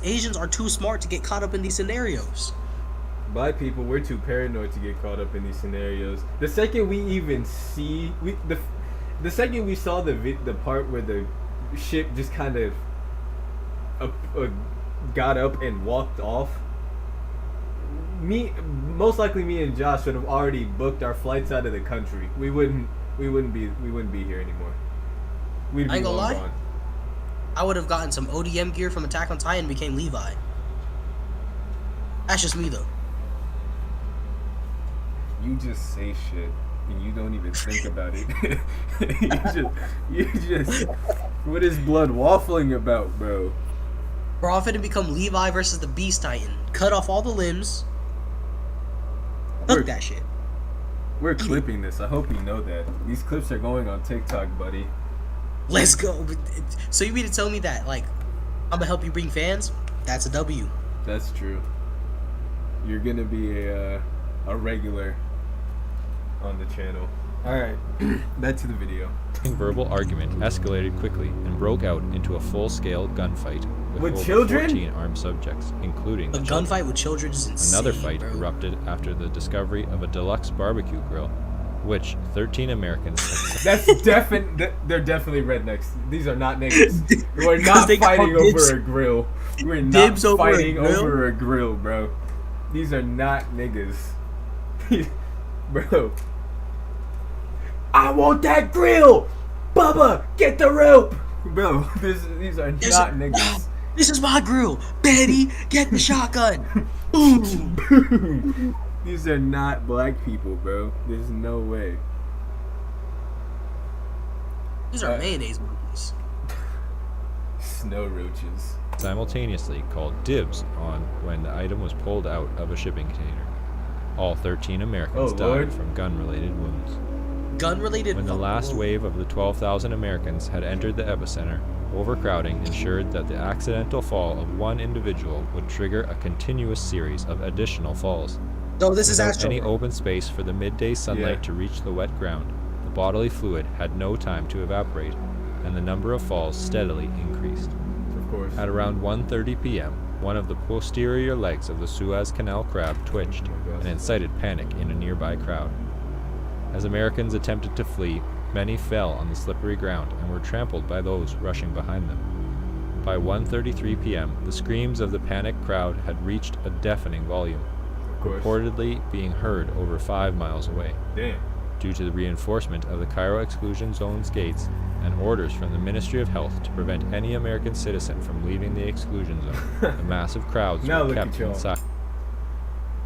Asians are too smart to get caught up in these scenarios. Black people, we're too paranoid to get caught up in these scenarios. The second we even see, the second we saw the part where the ship just kind of got up and walked off, most likely me and Josh would have already booked our flights out of the country. We wouldn't be here anymore. We'd be I ain't gonna long lie. gone. I would have gotten some ODM gear from Attack on Titan and became Levi. That's just me though. You just say shit and you don't even think about it. you just what is blood waffling about, bro? We're all finna become Levi versus the Beast Titan. Cut off all the limbs. Look that shit. We're clipping this. I hope you know that. These clips are going on TikTok, buddy. Let's go. So you mean to tell me that, like, I'm gonna help you bring fans? That's a W. That's true. You're gonna be a regular on the channel. Alright, back to the video. Verbal argument escalated quickly and broke out into a full-scale gunfight With over children? 14 armed subjects, including A the children. gunfight with children is insane. Another fight bro. erupted after the discovery of a deluxe barbecue grill, which 13 Americans had That's they're definitely rednecks. These are not niggas. We're Because not they got fighting dibs- over a grill. We're not dibs over a fighting grill? over a grill, bro. These are not niggas. Bro. I want that grill! Bubba, get the rope! Bro, these are not niggas. This is my grill. Betty, get the shotgun. Boom. These are not black people, bro. There's no way. These are mayonnaise monkeys. Snow roaches. Simultaneously called dibs on when the item was pulled out of a shipping container. All 13 Americans died from gun-related wounds. Gun-related. When the last wave of the 12,000 Americans had entered the epicenter, overcrowding ensured that the accidental fall of one individual would trigger a continuous series of additional falls. No, this is Without astro. any open space for the midday sunlight to reach the wet ground, the bodily fluid had no time to evaporate, and the number of falls steadily increased. Of course. At around 1:30 p.m., one of the posterior legs of the Suez Canal crab twitched and incited panic in a nearby crowd. As Americans attempted to flee, many fell on the slippery ground and were trampled by those rushing behind them. By 1:33 p.m., the screams of the panicked crowd had reached a deafening volume, reportedly being heard over 5 miles away. Damn. Due to the reinforcement of the Cairo exclusion zone's gates and orders from the Ministry of Health to prevent any American citizen from leaving the exclusion zone, the massive crowds Now were look kept at y'all. inside.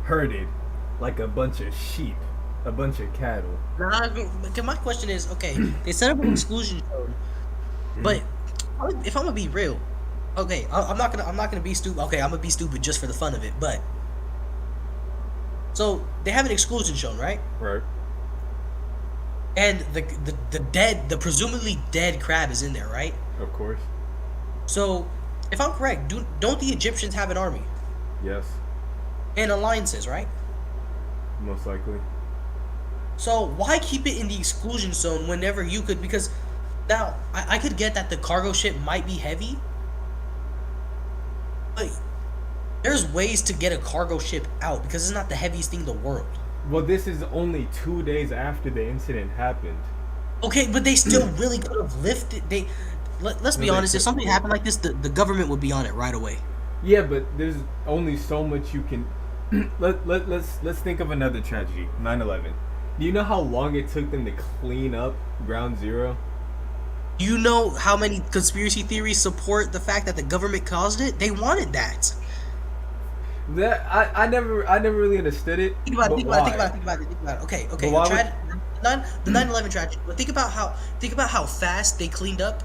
Herded like a bunch of sheep, a bunch of cattle. My question is, okay, they set up an exclusion zone, but if I'm gonna be real, okay, I'm not gonna be stupid. Okay, I'm gonna be stupid just for the fun of it, but so they have an exclusion zone, right? Right. And the presumably dead crab is in there, right? Of course. So, if I'm correct, don't the Egyptians have an army Yes. and alliances, right? Most likely. So why keep it in the exclusion zone whenever you could? Because now I could get that the cargo ship might be heavy, but there's ways to get a cargo ship out because it's not the heaviest thing in the world. Well, this is only 2 days after the incident happened. Okay, but they still really could have lifted. Let's be honest. If something happened like this, the government would be on it right away. Yeah, but there's only so much you can. Let's think of another tragedy. 9/11. Do you know how long it took them to clean up Ground Zero? Do you know how many conspiracy theories support the fact that the government caused it? They wanted that. That I never really understood it. Think about it. Okay. But why The 9/11 tragedy. But think about how fast they cleaned up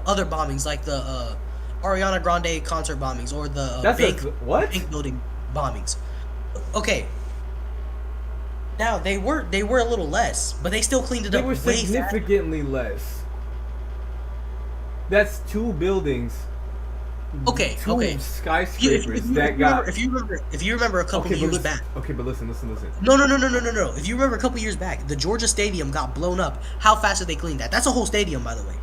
other bombings like the Ariana Grande concert bombings or the bank building bombings. Okay. Now they were a little less, but they still cleaned it up. They were way significantly less. That's 2 buildings. Okay. Skyscrapers If you remember a couple years back. Okay, but listen. No. If you remember a couple years back, the Georgia Stadium got blown up. How fast did they clean that? That's a whole stadium, by the way.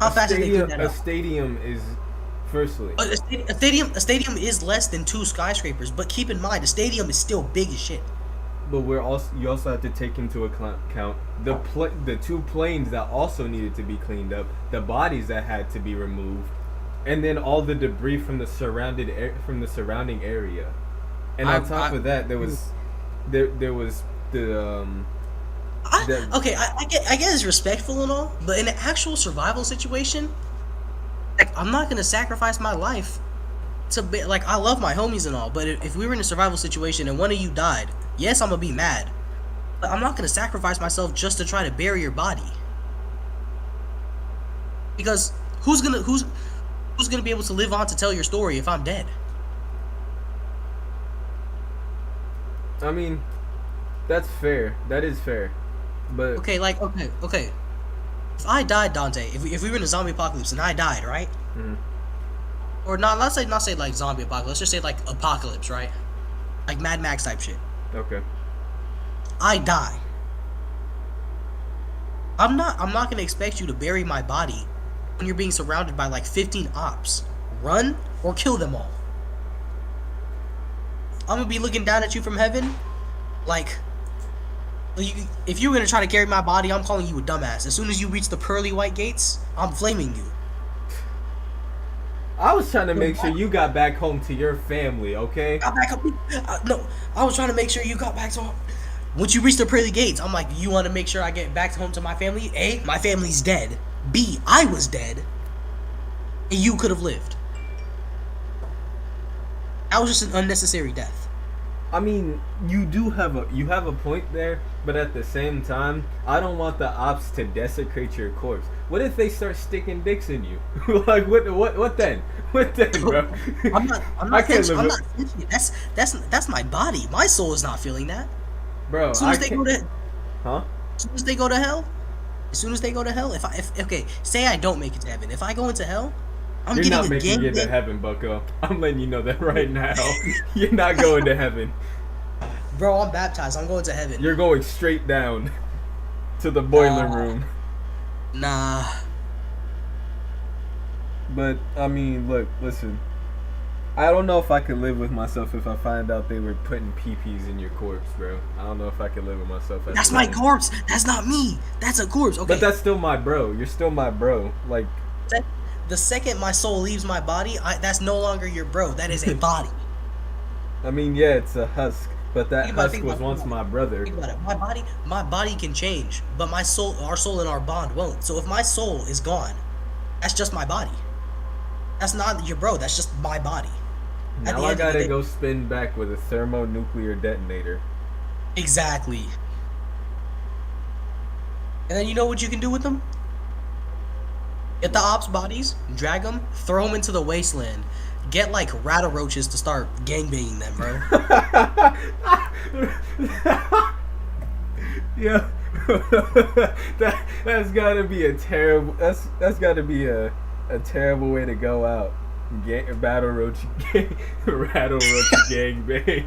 How fast did they clean that up? A stadium is, firstly. A stadium is less than 2 skyscrapers, but keep in mind, a stadium is still big as shit. But you also have to take into account the 2 planes that also needed to be cleaned up, the bodies that had to be removed, and then all the debris from the surrounding area. And on top of that, there was the I get it's respectful and all, but in an actual survival situation, like I'm not gonna sacrifice my life to be like I love my homies and all, but if we were in a survival situation and one of you died, yes, I'm gonna be mad, but I'm not gonna sacrifice myself just to try to bury your body. Because who's gonna be able to live on to tell your story if I'm dead? I mean, that's fair. That is fair. But okay. If I died, Dante, if we were in a zombie apocalypse and I died, right? Mm-hmm. Or not say like zombie apocalypse. Let's just say like apocalypse, right? Like Mad Max type shit. Okay. I die. I'm not gonna expect you to bury my body when you're being surrounded by like 15 ops. Run or kill them all. I'm gonna be looking down at you from heaven, like. If you're gonna try to carry my body, I'm calling you a dumbass. As soon as you reach the pearly white gates, I'm flaming you. I was trying to make sure you got back home to your family, okay? No, I was trying to make sure you got back to home. Once you reach the pearly gates, I'm like, you want to make sure I get back home to my family? A, my family's dead. B, I was dead. And you could have lived. That was just an unnecessary death. I mean, you have a point there, but at the same time, I don't want the ops to desecrate your corpse. What if they start sticking dicks in you? Like what then? What then, bro? I'm not I can't I'm live not thinking it. That's my body. My soul is not feeling that. bro. As soon as they go to Huh? as soon as they go to hell, if okay, say I don't make it to heaven. If I go into hell, I'm You're getting not a making it to gangbang. heaven, Bucko. I'm letting you know that right now. You're not going to heaven. Bro, I'm baptized. I'm going to heaven. You're going straight down to the boiler room. Nah. But I mean, look, listen. I don't know if I could live with myself if I find out they were putting peepees in your corpse, bro. I don't know if I could live with myself. That's my corpse. That's not me. That's a corpse. Okay. But that's still my bro. You're still my bro. Like, The second my soul leaves my body, that's no longer your bro. That is a body. I mean, yeah, it's a husk, but that husk was once my brother. Think about it. My body can change, but our soul and our bond won't. So if my soul is gone, that's just my body. That's not your bro. That's just my body. Now I gotta go spin back with a thermonuclear detonator. Exactly. And then you know what you can do with them? Get the ops bodies, drag them, throw them into the wasteland. Get like rattle roaches to start gangbanging them, bro. Yeah, that's gotta be a terrible. That's gotta be a terrible way to go out. Rattle roach gangbang.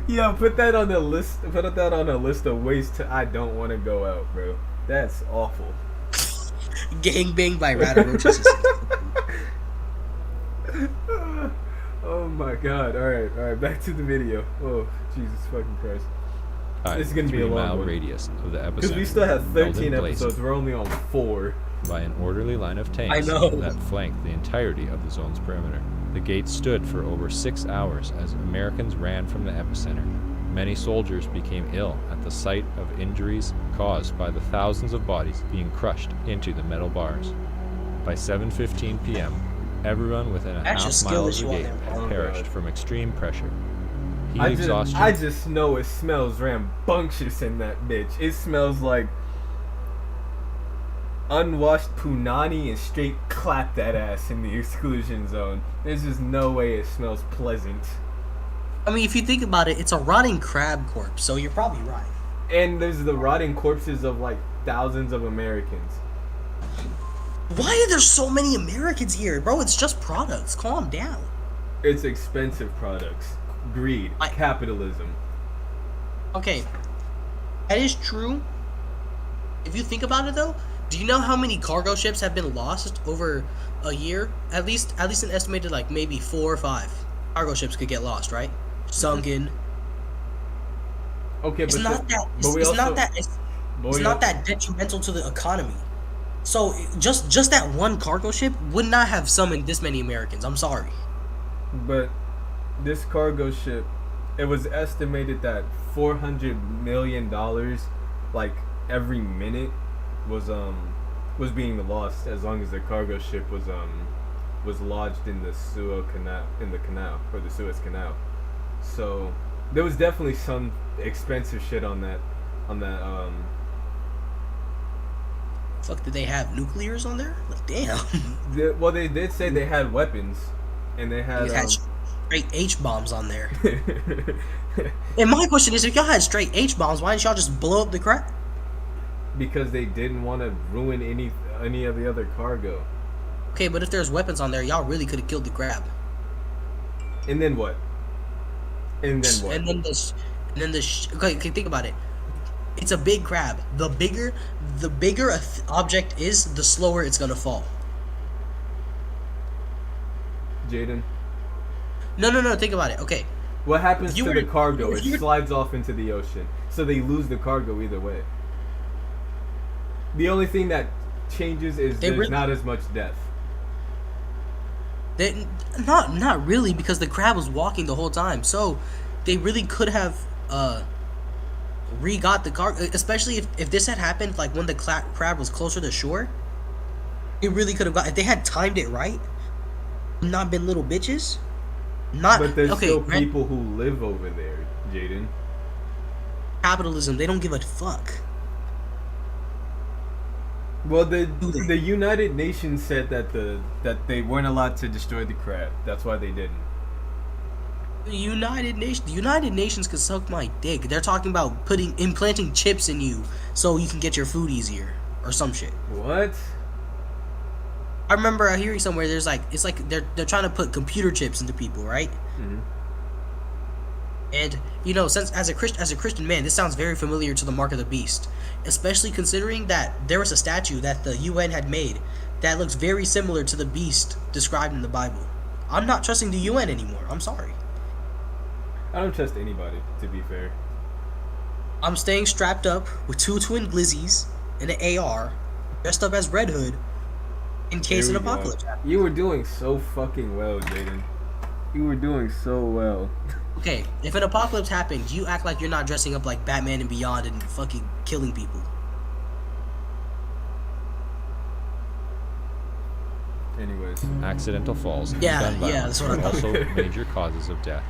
Yeah, put that on the list. Put that on a list of ways I don't want to go out, bro. That's awful. Gangbang by rattle roaches. Oh my god. Alright, back to the video. Oh, Jesus fucking Christ. This is gonna be a long 3-mile one. radius of the epicenter. Because we still have 13 Melden episodes, we're only on 4. by an orderly line of tanks I know. that flanked the entirety of the zone's perimeter. The gates stood for over 6 hours as Americans ran from the epicenter. Many soldiers became ill at the sight of injuries caused by the thousands of bodies being crushed into the metal bars. By 7:15 p.m., everyone within a That's half just mile of skill the issue gate on had there. Oh, perished God. from extreme pressure. Heat I exhaustion. just know it smells rambunctious in that bitch. It smells like unwashed punani and straight clap that ass in the exclusion zone. There's just no way it smells pleasant. I mean, if you think about it, it's a rotting crab corpse, so you're probably right. And there's the rotting corpses of like thousands of Americans. Why are there so many Americans here, bro? It's just products. Calm down. It's expensive products. Greed. Capitalism. Okay, that is true. If you think about it, though, do you know how many cargo ships have been lost over a year? At least an estimated like maybe 4 or 5 cargo ships could get lost, right? Sunken. Okay, It's but not that. but we It's also, not that. It's not that detrimental to the economy. So just that one cargo ship would not have summoned this many Americans. I'm sorry. But this cargo ship, it was estimated that $400 million, like every minute, was being lost as long as the cargo ship was lodged in the Suez Canal. So there was definitely some expensive shit on that. Fuck, did they have nuclears on there? Like, damn. Well, they did say they had weapons, and they had. They had straight H bombs on there. And my question is, if y'all had straight H bombs, why didn't y'all just blow up the crap? Because they didn't want to ruin any of the other cargo. Okay, but if there's weapons on there, y'all really could have killed the crab. And then what? And then okay, think about it. It's a big crab. The bigger object is, the slower it's gonna fall. Jaden, No. Think about it. Okay. what happens to the cargo? if It you were- slides off into the ocean, so they lose the cargo either way. The only thing that changes is there's not as much death. Not really, because the crab was walking the whole time. So they really could have re-got the cargo, especially if this had happened like when the crab was closer to shore. It really could have got, if they had timed it right, not been little bitches. Not But there's okay. still Right? people who live over there, Jaden. Capitalism. They don't give a fuck. Well, Do they? the United Nations said that they weren't allowed to destroy the crab. That's why they didn't. The United Nations can suck my dick. They're talking about implanting chips in you so you can get your food easier or some shit. What? I remember hearing somewhere it's like they're trying to put computer chips into people, right? Mm-hmm. And since as a Christian man, this sounds very familiar to the mark of the beast, especially considering that there was a statue that the UN had made that looks very similar to the beast described in the Bible. I'm not trusting the UN anymore. I'm sorry. I don't trust anybody, to be fair. I'm staying strapped up with 2 twin glizzies and an AR, dressed up as Red Hood, in case an apocalypse happens. You were doing so fucking well, Jaden. You were doing so well. Okay, if an apocalypse happens, you act like you're not dressing up like Batman and Beyond and fucking killing people. Anyways. Accidental falls and Yeah, gun yeah, violence that's what I are thought. also major causes of death.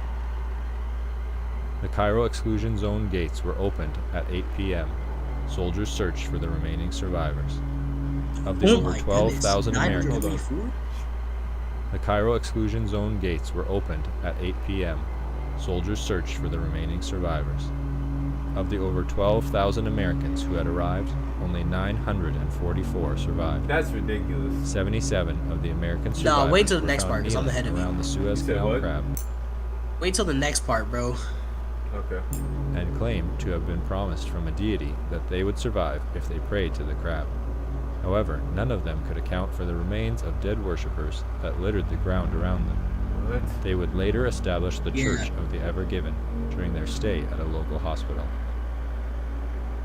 The Cairo exclusion zone gates were opened at 8 p.m. Soldiers searched for the remaining survivors. Of the Oh over my 12,000 goodness, Americans, 924? the Cairo exclusion zone gates were opened at 8 p.m. Soldiers searched for the remaining survivors. Of the over 12,000 Americans who had arrived, only 944 survived. That's ridiculous. 77 of the American survivors wait till the were next found part, 'cause I'm kneeling ahead of you. around the Suez You said Canal what? crab Wait till the next part, bro. Okay. and claimed to have been promised from a deity that they would survive if they prayed to the crab. However, none of them could account for the remains of dead worshippers that littered the ground around them. What? They would later establish the Yeah. Church of the Ever Given during their stay at a local hospital.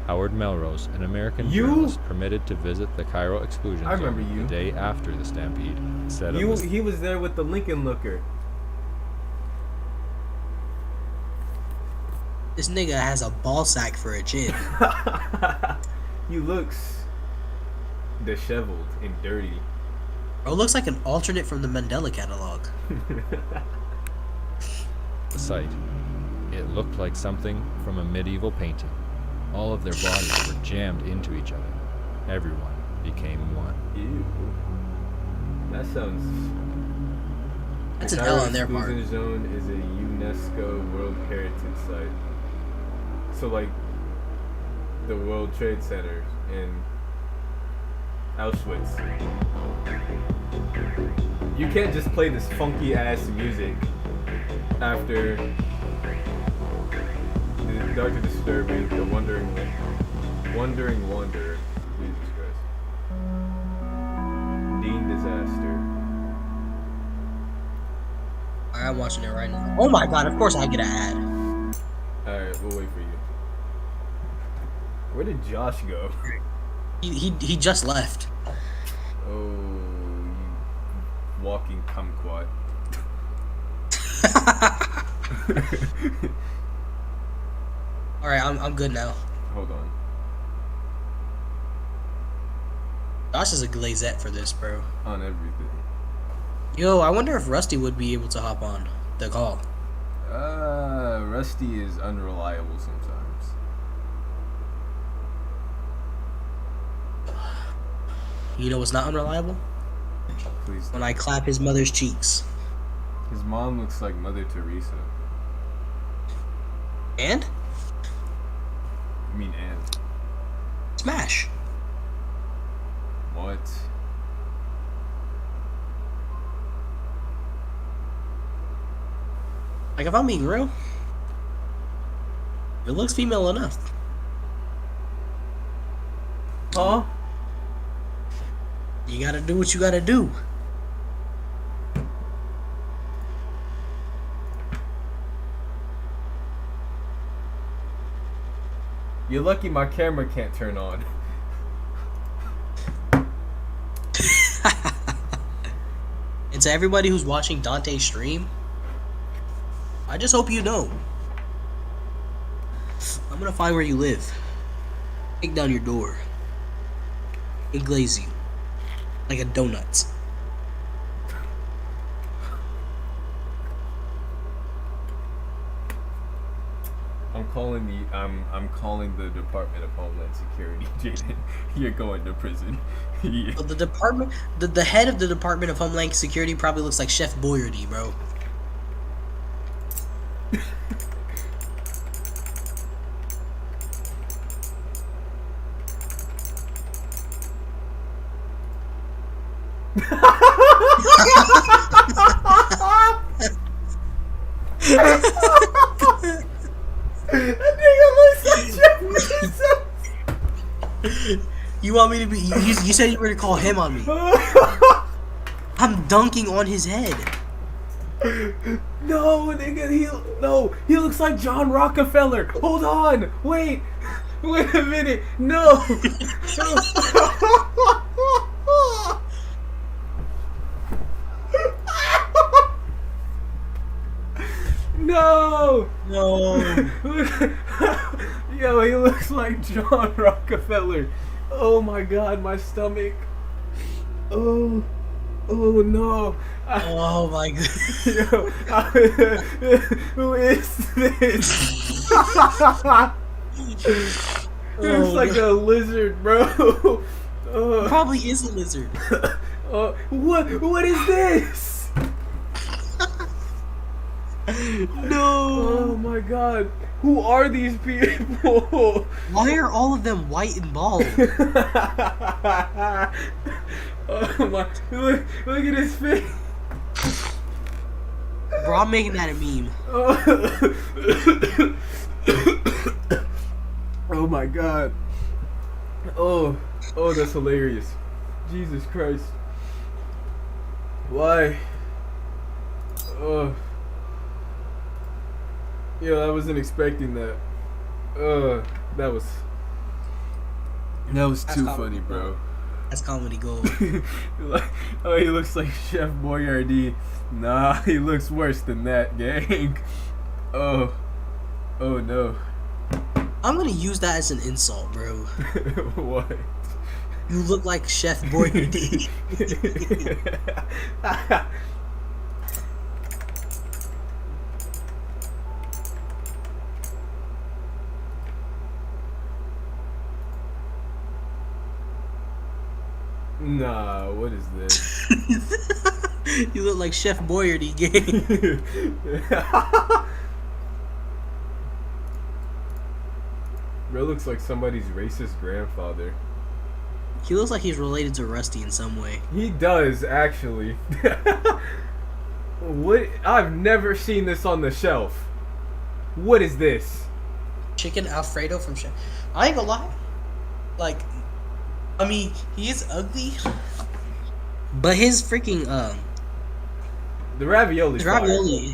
Howard Melrose, an American You? journalist permitted to visit the Cairo exclusion I zone remember you. the day after the stampede, said of the He was there with the Lincoln Looker. This nigga has a ball sack for a chin. He looks disheveled and dirty. Bro looks like an alternate from the Mandela catalog. site. It looked like something from a medieval painting. All of their bodies were jammed into each other. Everyone became one. Ew. That sounds. That's an The L Cairo on their part. Exclusion Zone is a UNESCO World Heritage Site. So like the World Trade Center in Auschwitz. You can't just play this funky ass music after the Dr. Disturbing, the Wandering Wanderer. Jesus Christ. Dean Disaster. I'm watching it right now. Oh my god, of course I get an ad. Alright, we'll wait for you. Where did Josh go? He just left. Oh, you walking kumquat. Alright, I'm good now. Hold on. Josh is a glazette for this, bro. On everything. Yo, I wonder if Rusty would be able to hop on the call. Rusty is unreliable sometimes. You know what's not unreliable? Please. When I clap his mother's cheeks. His mom looks like Mother Teresa. And? I mean, and. Smash. What? Like, if I'm being real, it looks female enough. Huh? You gotta do what you gotta do. You're lucky my camera can't turn on. And to everybody who's watching Dante's stream, I just hope you know. I'm gonna find where you live. Kick down your door. And glaze you. Like a donut. calling the Department of Homeland Security, Jaden. You're going to prison. Yeah. But the head of the Department of Homeland Security probably looks like Chef Boyardee, bro. You want me to be? You said you were gonna call him on me. I'm dunking on his head. No, nigga, he looks like John Rockefeller. Hold on, wait a minute, no. No. Yo, he looks like John Rockefeller. Oh my God, my stomach. Oh no. Oh my God. Yo, who is this? He looks like a lizard, bro. Probably is a lizard. What is this? No. Oh my God. Who are these people? Why are all of them white and bald? Oh my! Look at his face. Bro, I'm making that a meme. Oh my God. Oh, that's hilarious. Jesus Christ. Why? Yo, I wasn't expecting that. That was too funny, bro. That's comedy gold. Oh, he looks like Chef Boyardee. Nah, he looks worse than that, gang. Oh no. I'm gonna use that as an insult, bro. What? You look like Chef Boyardee. Nah, what is this? You look like Chef Boyardee, gang. Bro looks like somebody's racist grandfather. He looks like he's related to Rusty in some way. He does, actually. What? I've never seen this on the shelf. What is this? Chicken Alfredo from Chef. I ain't gonna lie. Like, I mean, he is ugly, but his freaking The ravioli.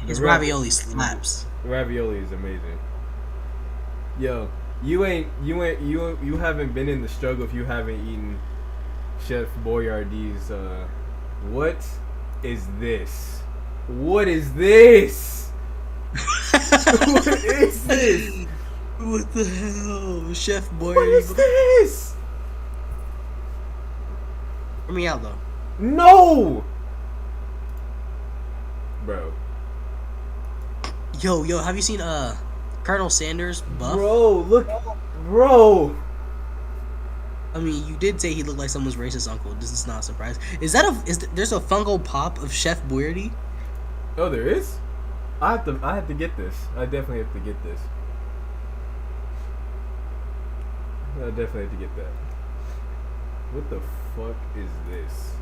His ravioli slaps. The ravioli is amazing. Yo, you haven't been in the struggle if you haven't eaten Chef Boyardee's. What is this? What is this? What is this? What the hell, Chef Boyardee? What is this? Hear me out though. No, bro. Yo, have you seen Colonel Sanders buff? Bro. I mean, you did say he looked like someone's racist uncle. This is not a surprise. There's a Funko Pop of Chef Boyardee? Oh, there is? I have to get this. I definitely have to get this. I definitely have to get that. What the fuck is this?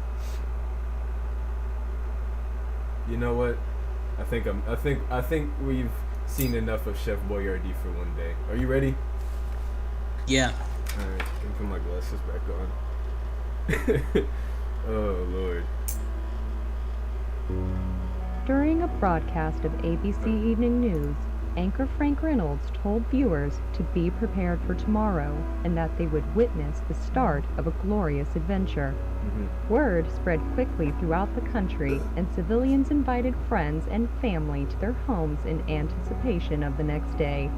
You know what? I think we've seen enough of Chef Boyardee for one day. Are you ready? Yeah. Alright, let me put my glasses back on. Oh Lord. During a broadcast of ABC Evening News, anchor Frank Reynolds told viewers to be prepared for tomorrow and that they would witness the start of a glorious adventure. Word spread quickly throughout the country, and civilians invited friends and family to their homes in anticipation of the next day.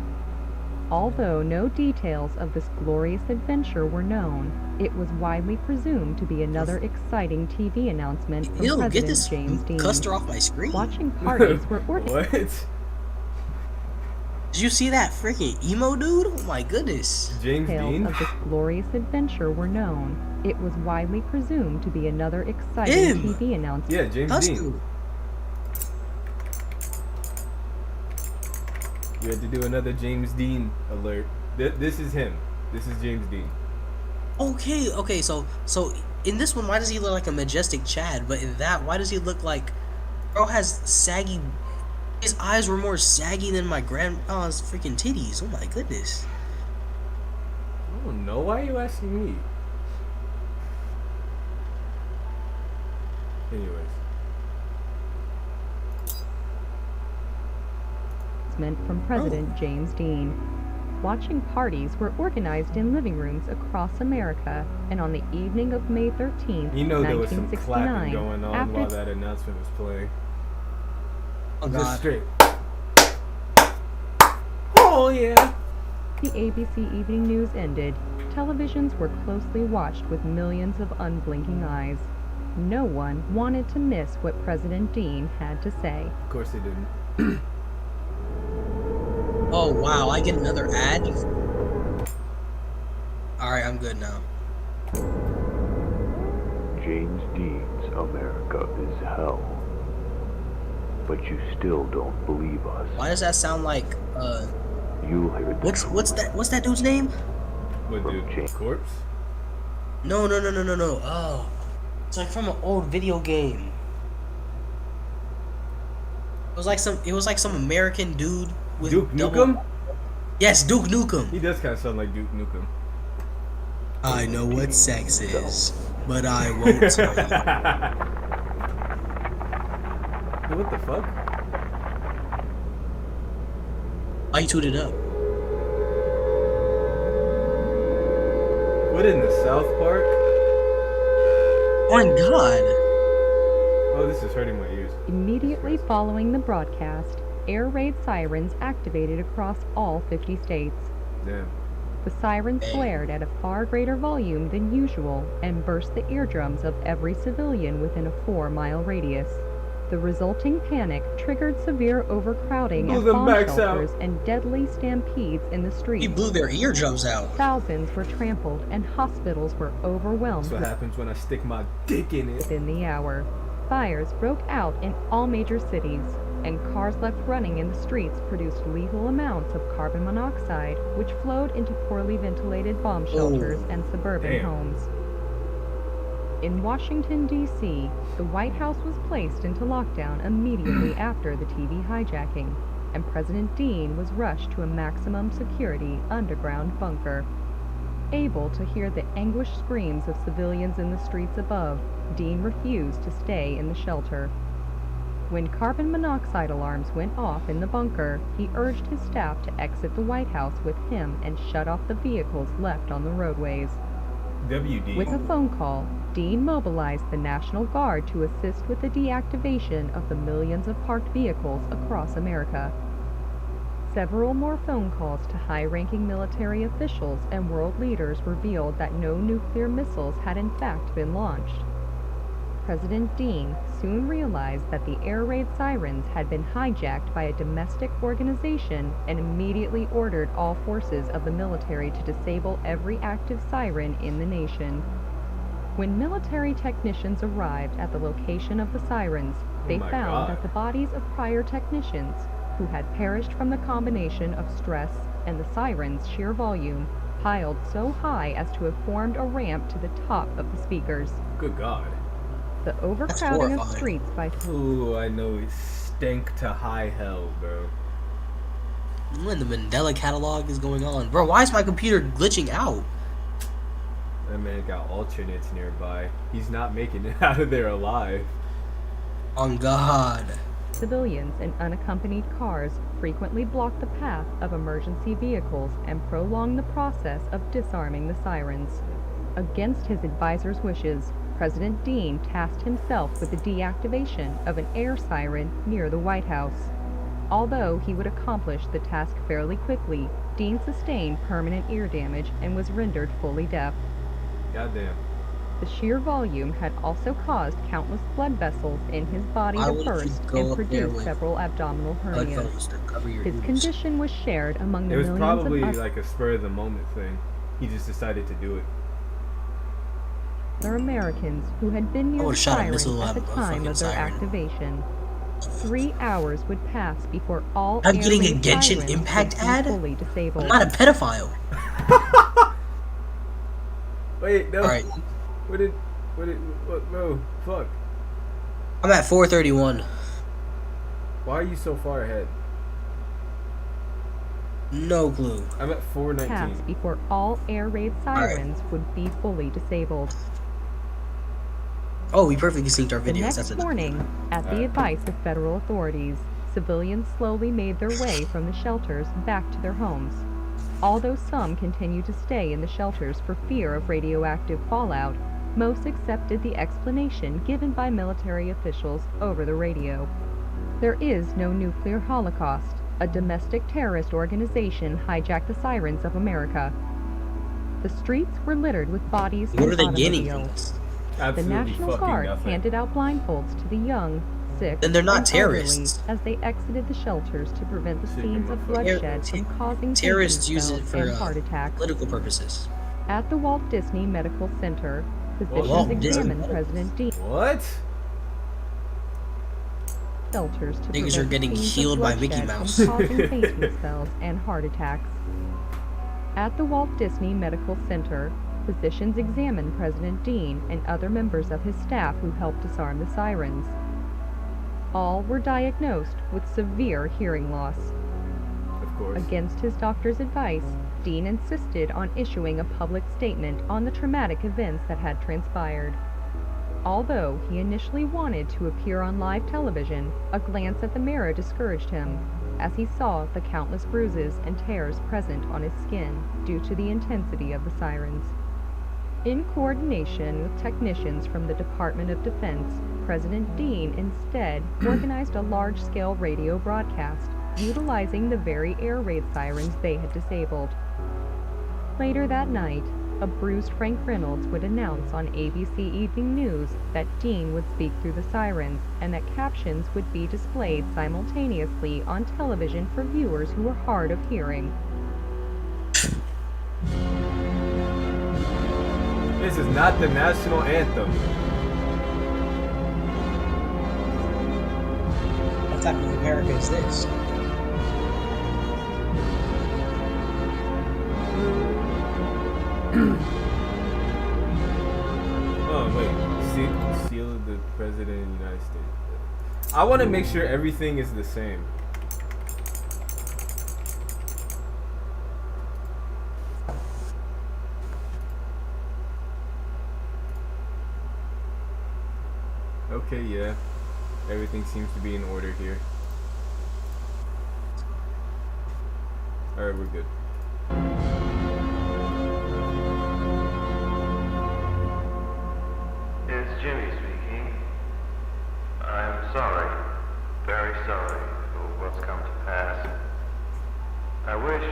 Although no details of this glorious adventure were known, it was widely presumed to be another exciting TV announcement from Ew, get President this James Dean. custer off my screen. Watching parties were ordinary. What? Did you see that freaking emo dude? Oh my goodness. James Tales Dean? of this glorious adventure were known. It was widely presumed to be another exciting Him. TV announcement. Yeah, James Us Dean. dude. You had to do another James Dean alert. This is him. This is James Dean. Okay, so in this one, why does he look like a majestic Chad? But in that, why does he look like bro has saggy? His eyes were more saggy than my grandpa's freaking titties. Oh my goodness. I don't know. Why are you asking me? Anyways. From President James Dean. Watching parties were organized in living rooms across America, and on the evening of May 13th, You know there was some clapping 1969, going on after while that announcement was playing. Oh Just god. straight. Oh yeah. the ABC Evening News ended, televisions were closely watched with millions of unblinking eyes. No one wanted to miss what President Dean had to say. Of course they didn't. Oh wow, I get another ad. All right, I'm good now. James Dean's America is hell. But you still don't believe us. Why does that sound like You'll hear the truth what's that dude's name? What from dude? James. Corpse? No. Oh, it's like from an old video game. It was like some American dude with Duke double- Nukem? Yes, Duke Nukem. He does kind of sound like Duke Nukem. I know what sex is, but I won't tell you. Hey, what the fuck? Why you tweeted up? What in the South Park? Oh my god. Oh, this is hurting my ears. Immediately following the broadcast, air raid sirens activated across all 50 states. Damn. The sirens blared at a far greater volume than usual and burst the eardrums of every civilian within a 4-mile radius. The resulting panic triggered severe overcrowding Blew at them bomb backs shelters out. and deadly stampedes in the He streets. blew their eardrums out. Thousands were trampled and hospitals were overwhelmed That's what happens when I stick my dick in it. within the hour. Fires broke out in all major cities, and cars left running in the streets produced lethal amounts of carbon monoxide, which flowed into poorly ventilated bomb shelters and suburban Damn. homes. In Washington, D.C., the White House was placed into lockdown immediately after the TV hijacking, and President Dean was rushed to a maximum security underground bunker. Able to hear the anguished screams of civilians in the streets above, Dean refused to stay in the shelter. When carbon monoxide alarms went off in the bunker, he urged his staff to exit the White House with him and shut off the vehicles left on the roadways. WD. With a phone call, Dean mobilized the National Guard to assist with the deactivation of the millions of parked vehicles across America. Several more phone calls to high-ranking military officials and world leaders revealed that no nuclear missiles had in fact been launched. President Dean soon realized that the air raid sirens had been hijacked by a domestic organization and immediately ordered all forces of the military to disable every active siren in the nation. When military technicians arrived at the location of the sirens, they my found God. that the bodies of prior technicians, who had perished from the combination of stress and the siren's sheer volume, piled so high as to have formed a ramp to the top of the speakers. Good God. The overcrowding of horrifying. streets by Ooh, I know it stank to high hell, bro. When the Mandela catalog is going on, bro. Why is my computer glitching out? That man got alternates nearby. He's not making it out of there alive. On God. civilians in unaccompanied cars frequently blocked the path of emergency vehicles and prolonged the process of disarming the sirens. Against his advisor's wishes, President Dean tasked himself with the deactivation of an air siren near the White House. Although he would accomplish the task fairly quickly, Dean sustained permanent ear damage and was rendered fully deaf. Goddamn. The sheer volume had also caused countless blood vessels in his body Why to would you burst go and up there produce with several abdominal hernias. headphones to cover your His ears? condition was shared among the It was millions probably of like a spur of the moment thing. He just decided to do it. other Americans who had been I near the would've shot a siren missile at out the of a time fucking of their siren. activation. 3 hours would pass before all I'm getting a air-raid Genshin sirens Impact would be ad? fully I'm disabled. not a pedophile. Wait, no. Alright, What, bro? Fuck. I'm at 431. Why are you so far ahead? No clue. I'm at Pass 419. before all air raid sirens would be fully disabled. Oh, we perfectly synced our The videos. next That's enough. morning, at the advice of federal authorities, civilians slowly made their way from the shelters back to their homes. Although some continued to stay in the shelters for fear of radioactive fallout, most accepted the explanation given by military officials over the radio. There is no nuclear holocaust. A domestic terrorist organization hijacked the sirens of America. The streets were littered with bodies What and are they gaining from automobiles. this? The Absolutely National fucking Guard nothing. handed out blindfolds to the young, sick, Then they're not and elderly terrorists. as they exited the shelters to prevent the Sick scenes of motherfuckers. bloodshed from causing Terrorists use it thinking for spells and heart attacks. political purposes. At the Walt Disney Medical Center, physicians Walt Disney examined Medical President Dean What? shelters to Niggas prevent are getting scenes of healed by Mickey bloodshed Mouse. from causing fainting spells and heart attacks. At the Walt Disney Medical Center, physicians examined President Dean and other members of his staff who helped disarm the sirens. All were diagnosed with severe hearing loss. Of course. Against his doctor's advice, Dean insisted on issuing a public statement on the traumatic events that had transpired. Although he initially wanted to appear on live television, a glance at the mirror discouraged him, as he saw the countless bruises and tears present on his skin due to the intensity of the sirens. In coordination with technicians from the Department of Defense, President Dean instead organized a large-scale radio broadcast, utilizing the very air raid sirens they had disabled. Later that night, a bruised Frank Reynolds would announce on ABC Evening News that Dean would speak through the sirens and that captions would be displayed simultaneously on television for viewers who were hard of hearing. This is not the national anthem. What type of America is this? Oh wait, seal of the President of the United States. I want to make sure everything is the same. Okay, yeah. Everything seems to be in order here. Alright, we're good. It's Jimmy speaking. I'm sorry, very sorry for what's come to pass. I wish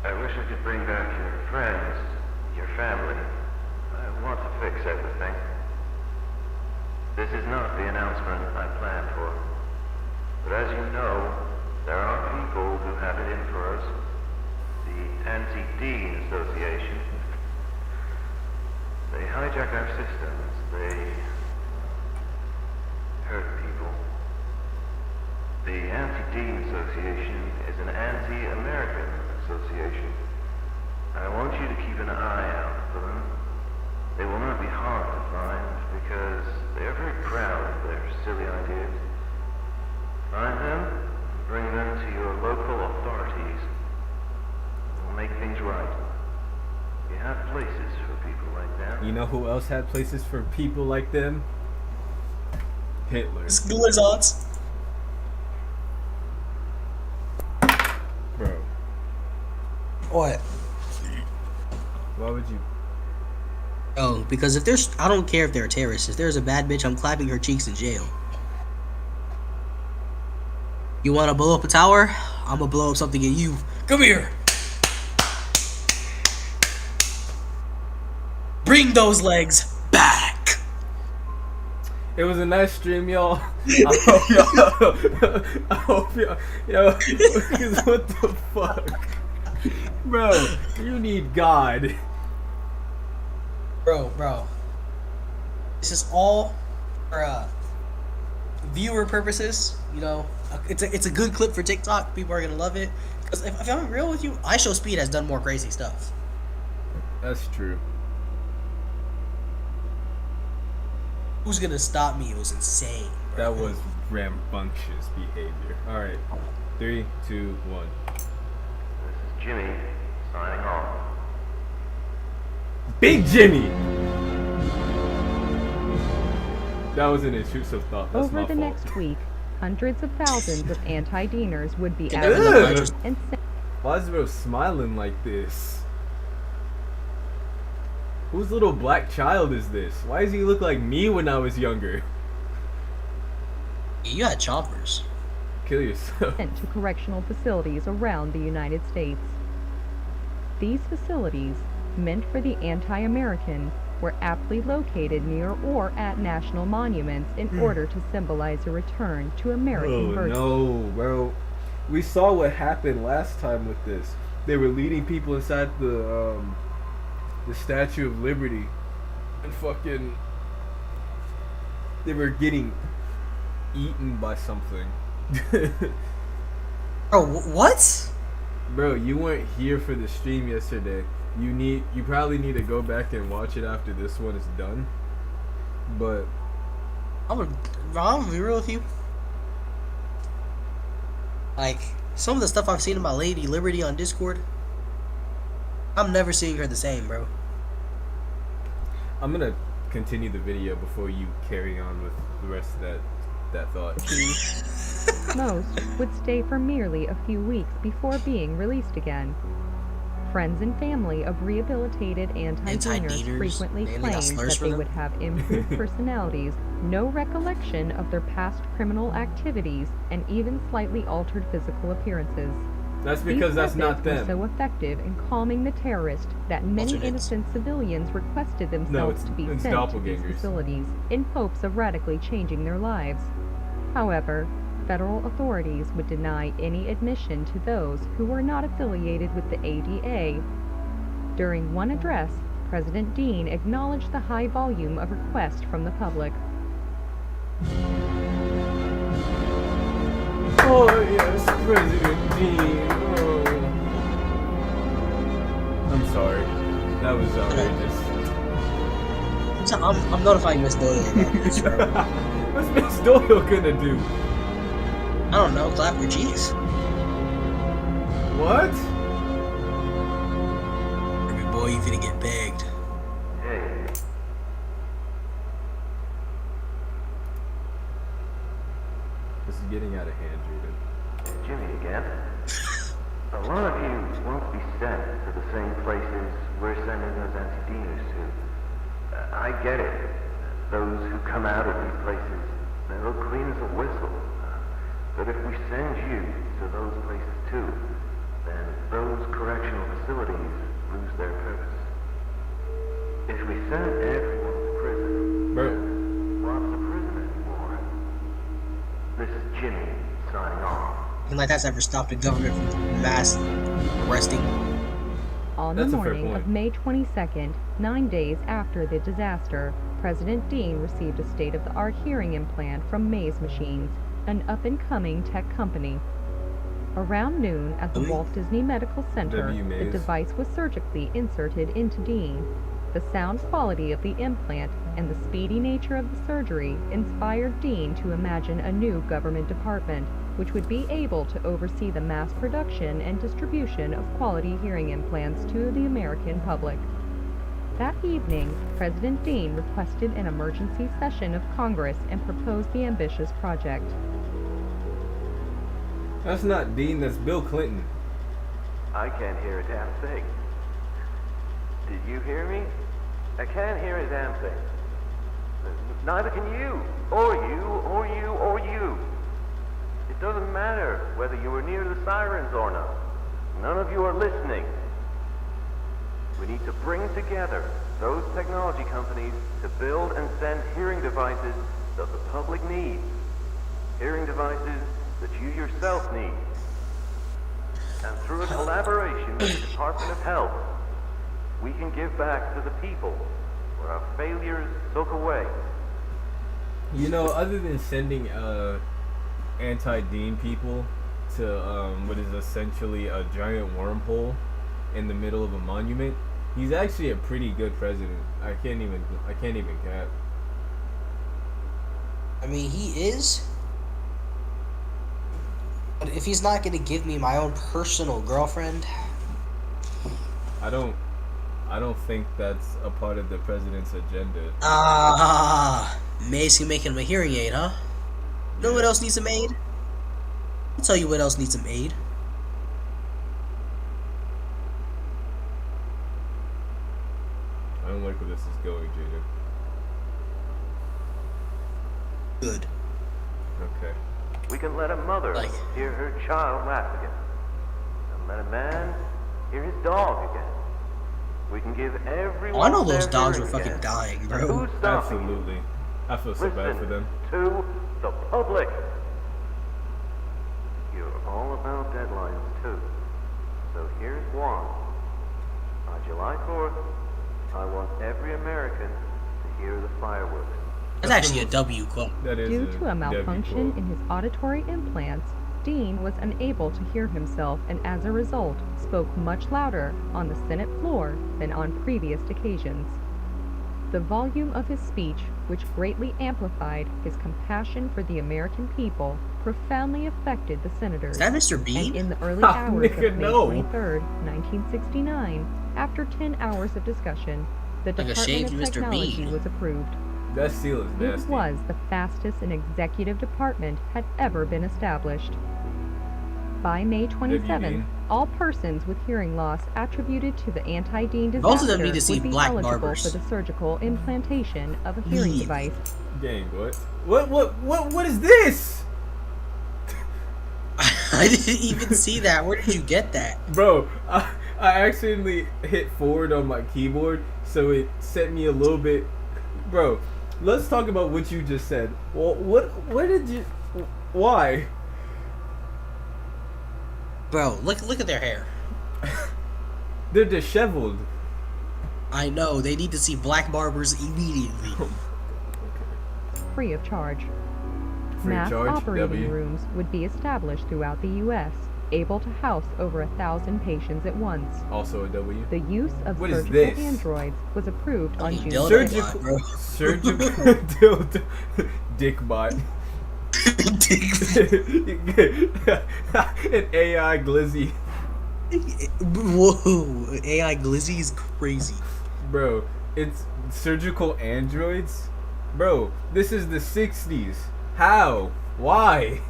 I could bring back your friends, your family. I want to fix everything. This is not the announcement I planned for. But as you know, there are people who have it in for us. The Anti-Dean Association. They hijack our systems. They hurt people. The Anti-Dean Association is an anti-American association. I want you to keep an eye out for them. They will not be hard to find because they are very proud of their silly ideas. Find them, and bring them to your local authorities. We'll make things right. We have places for people like that. You know who else had places for people like them? Hitler. Glizzots. Bro, What? why would you? Oh, because if there's, I don't care if they're terrorists. If there's a bad bitch, I'm clapping her cheeks in jail. You want to blow up a tower? I'm gonna blow up something in you. Come here. Bring those legs back. It was a nice stream, y'all. I hope y'all. Yo, because what the fuck, bro? You need God, bro. This is all for viewer purposes. You know, it's a good clip for TikTok. People are gonna love it. Because if I'm real with you, IShowSpeed has done more crazy stuff. That's true. Who's gonna stop me? It was insane. Bro. That was rambunctious behavior. All right, 3, 2, 1. This is Jimmy signing off. Big Jimmy. That was an intrusive thought. That's Over my the fault. next week, hundreds of thousands of anti-Deaners would be out Ugh. and Why is bro smiling like this? Whose little black child is this? Why does he look like me when I was younger? You had choppers. Kill yourself. sent to correctional facilities around the United States. These facilities, meant for the anti-American, were aptly located near or at national monuments in order to symbolize a return to American virtue. No, bro. We saw what happened last time with this. They were leading people inside the Statue of Liberty, and fucking, they were getting eaten by something. Bro, what? Bro, you weren't here for the stream yesterday. You probably need to go back and watch it after this one is done. But I'm gonna be real with you. Like, some of the stuff I've seen about Lady Liberty on Discord, I'm never seeing her the same, bro. I'm gonna continue the video before you carry on with the rest of that thought. Most would stay for merely a few weeks before being released again. Friends and family of rehabilitated anti-Deaners frequently claimed that they would have improved personalities, no recollection of their past criminal activities, and even slightly altered physical appearances. That's because that's not them. These methods were so effective in calming the terrorist that many innocent civilians requested themselves to be sent to these facilities in hopes of radically changing their lives. However, federal authorities would deny any admission to those who were not affiliated with the ADA. During one address, President Dean acknowledged the high volume of requests from the public. Oh yes, President Dean. Oh. I'm sorry. That was outrageous. I'm notifying Miss Doyle about this, bro. What's Miss Doyle gonna do? I don't know, clap your cheeks. What? Baby boy, you finna get begged. Hey. This is getting out of hand, Jaden. Jimmy again. A lot of you won't be sent to the same places we're sending those anti-Deaners to. I get it. Those who come out of these places, they look clean as a whistle. But if we send you to those places too, then those correctional facilities lose their purpose. If we send everyone to prison, then what's a prison anymore? This is Jimmy signing off. And like that's ever stopped the government from mass arresting. On the morning of May 22nd, 9 days after the disaster, President Dean received a state-of-the-art hearing implant from Maze Machines, an up-and-coming tech company. Around noon at the Walt Disney Medical Center, the device was surgically inserted into Dean. The sound quality of the implant and the speedy nature of the surgery inspired Dean to imagine a new government department, which would be able to oversee the mass production and distribution of quality hearing implants to the American public. That evening, President Dean requested an emergency session of Congress and proposed the ambitious project. That's not Dean, that's Bill Clinton. I can't hear a damn thing. Did you hear me? I can't hear a damn thing. Neither can you, or you, or you, or you. It doesn't matter whether you were near the sirens or not. None of you are listening. We need to bring together those technology companies to build and send hearing devices that the public needs. Hearing devices that you yourself need. And through a collaboration with the Department of Health, we can give back to the people where our failures took away. You know, other than sending anti-Dean people to what is essentially a giant wormhole in the middle of a monument, he's actually a pretty good president. I can't even cap. I mean, he is. But if he's not going to give me my own personal girlfriend, I don't think that's a part of the president's agenda. Mace can make him a hearing aid, huh? You know what else needs a maid? I'll tell you what else needs a maid. I don't like where this is going, Jada. Good. Okay. We can let a mother hear her child laugh again. And let a man hear his dog again. We can give everyone. I know those their dogs were hearing fucking again. dying, And bro. who's stopping you? Absolutely. I feel so bad for them. To the public. You're all about deadlines too. So here's one. On July 4th, I want every American to hear the fireworks. That's actually a W quote. That is Due to a malfunction quote. in his auditory implants, Dean was unable to hear himself and as a result spoke much louder on the Senate floor than on previous occasions. The volume of his speech, which greatly amplified his compassion for the American people, profoundly affected the senators. Is that Mr. Bean? And in the early hours of Nigga, May no. 23rd, 1969, after 10 hours of discussion, the Like a Department shaved of Mr. Technology Bean. was approved. That seal is It nasty. was the fastest an executive department had ever been established. By May 27th, all persons with hearing loss attributed to the anti-Dean disaster Both of them need to see would be black eligible barbers. for the surgical implantation of a hearing Me. device. Dang, what is this? I didn't even see that. Where did you get that? Bro, I accidentally hit forward on my keyboard, so it sent me a little bit. Bro, let's talk about what you just said. Well, what did you, why? Bro, look at their hair. They're disheveled. I know, they need to see black barbers immediately. Free of charge. Free Mass charge, operating W. rooms would be established throughout the U.S., able to house over 1,000 patients at once. Also a W. The use of What is surgical this? androids was approved on Fucking June dildo 6th. bot, bro. Surgical dildo, dick bot. An AI glizzy. Whoa, AI Glizzy is crazy. Bro, it's surgical androids? Bro, this is the 60s. How? Why?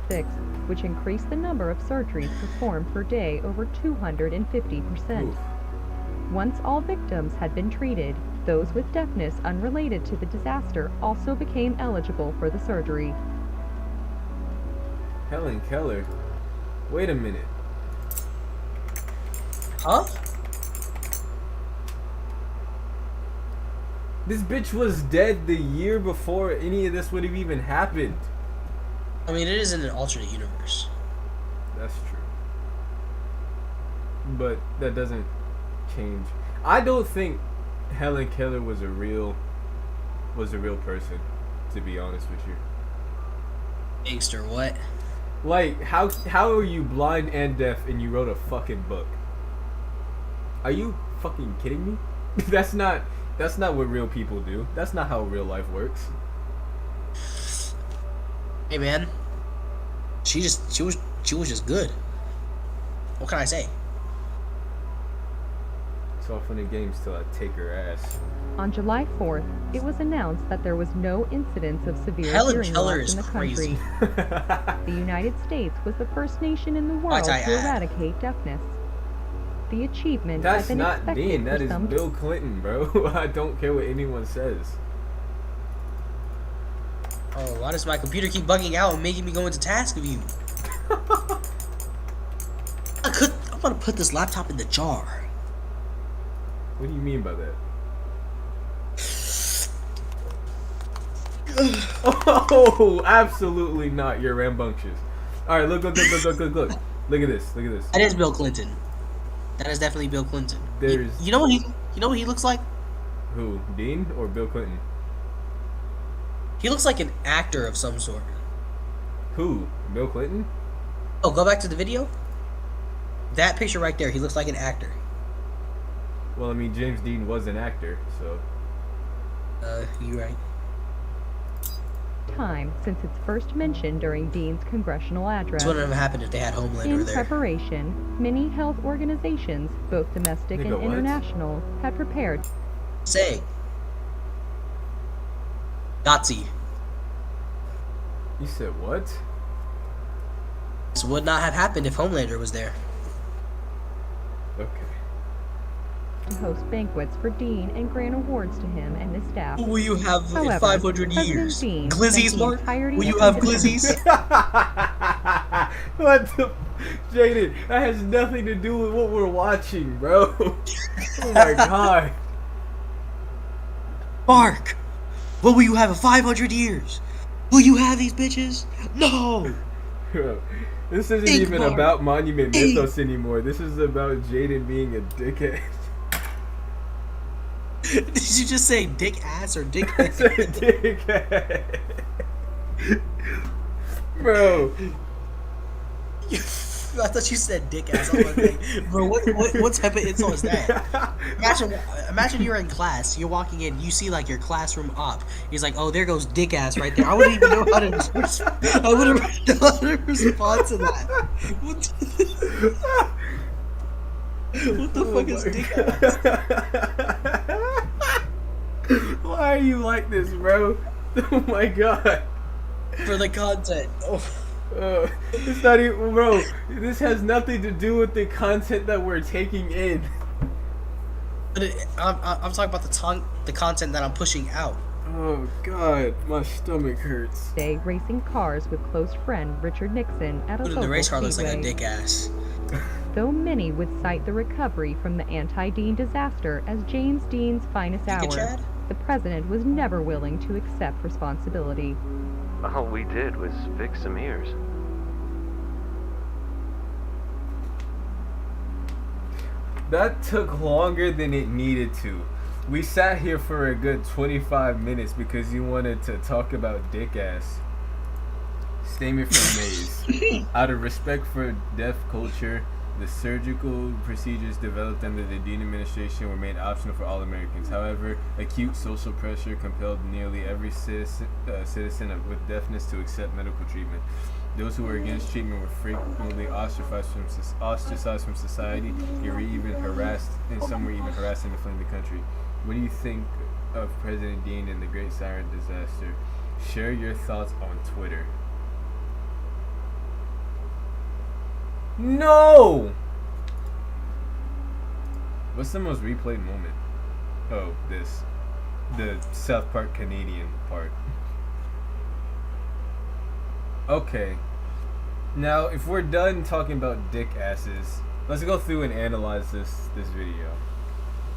6, which increased the number of surgeries performed per day over 250%. Oof. Once all victims had been treated, those with deafness unrelated to the disaster also became eligible for the surgery. Helen Keller. Wait a minute. Huh? This bitch was dead the year before any of this would have even happened. I mean, it is in an alternate universe. That's true. But that doesn't change. I don't think Helen Keller was a real person, to be honest with you. Gangster, what? Like, how are you blind and deaf and you wrote a fucking book? Are you fucking kidding me? That's not what real people do. That's not how real life works. Hey man, she was just good. What can I say? It's all fun and games till I take her ass. On July 4th, it was announced that there was no incidence of severe Helen hearing Keller loss is in the crazy. country. The United States was the first nation in the world I to add? eradicate deafness. The achievement That's had been not expected Dean. for That is some Bill Clinton, bro. I don't care what anyone says. Oh, why does my computer keep bugging out and making me go into task view? about to put this laptop in the jar. What do you mean by that? Oh, absolutely not. You're rambunctious. All right, look. Look at this. Look at this. That is Bill Clinton. That is definitely Bill Clinton. There's you know what he looks like? who? Dean or Bill Clinton? He looks like an actor of some sort. Who? Bill Clinton? Oh, go back to the video. That picture right there, he looks like an actor. Well, I mean, James Dean was an actor, so. You right. Time since its first mention during Dean's congressional address. This wouldn't have happened if they had Homelander In there. preparation, many health organizations, both domestic Nigga, and what? international, had prepared. Say. Nazi. You said what? This would not have happened if Homelander was there. Okay. To host banquets for Dean and grant awards to him and his staff. Who will you have in However, 500 President years? Dean Glizzies, spent the Mark? entirety Will you of have his- glizzies? What the? Jaden, that has nothing to do with what we're watching, bro. Oh my god. Mark! What will you have in 500 years? Will you have these bitches? No! Bro, this isn't Think, even Mark. about Monument Think. Mythos anymore. This is about Jaden being a dickhead. Did you just say dick ass or dick It's a dickhead. Bro. I thought you said dick ass. I was like, bro, what type of insult is that? Imagine you're in class, you're walking in, you see like your classroom op. He's like, oh, there goes dick ass right there. I wouldn't even know how to respond to that. What the fuck is dick ass? Why are you like this, bro? Oh my god. For the content. Oh. It's not even, bro. This has nothing to do with the content that we're taking in. But I'm talking about the content that I'm pushing out. Oh god, my stomach hurts. Day racing cars with close friend Richard Nixon at a Dude, local the race car looks like a speedway. dick ass. Though many would cite the recovery from the anti-Dean disaster as James Dean's finest Think hour, it, Chad? the president was never willing to accept responsibility. All we did was fix some ears. That took longer than it needed to. We sat here for a good 25 minutes because you wanted to talk about dick ass. Statement from Mays. Out of respect for deaf culture, the surgical procedures developed under the Dean administration were made optional for all Americans. However, acute social pressure compelled nearly every citizen with deafness to accept medical treatment. Those who were against treatment were frequently ostracized from society, or even harassed, and some were even harassed into fleeing the country. What do you think of President Dean and the Great Siren disaster? Share your thoughts on Twitter. No! What's the most replayed moment? Oh, this. The South Park Canadian part. Okay. Now, if we're done talking about dick asses, let's go through and analyze this video.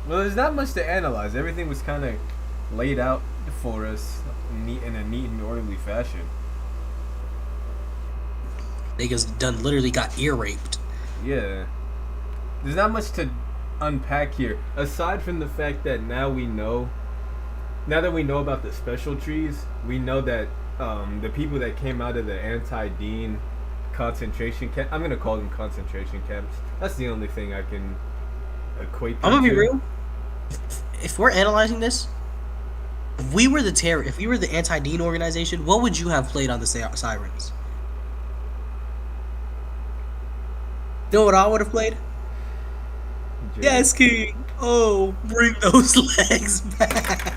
Well, there's not much to analyze. Everything was kind of laid out for us in a neat and orderly fashion. Niggas done literally got ear raped. Yeah. There's not much to unpack here. Aside from the fact that now that we know about the special trees, we know that the people that came out of the anti-Dean concentration camp, I'm going to call them concentration camps. That's the only thing I can equate them I'm gonna be to. real. If we're analyzing this, if we were the anti-Dean organization, what would you have played on the sirens? You know what I would have played? Yes, King. Oh, bring those legs back,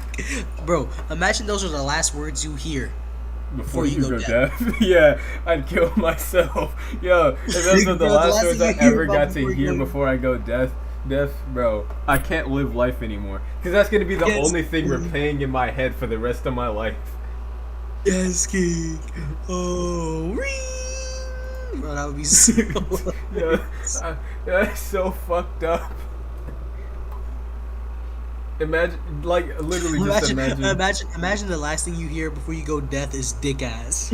bro. Imagine those are the last words you hear Before you go deaf. Yeah, I'd kill myself. Yo, if those are the Bro, the last last words thing I you hear ever about got to before you hear go- before I go deaf, bro, I can't live life anymore. Because that's going to be the Yes. only thing replaying in my head for the rest of my life. Yes, King. Oh, Bro, that would be so. Yeah, that's so fucked up. Imagine, like, literally just Imagine the last thing you hear before you go death is dick ass.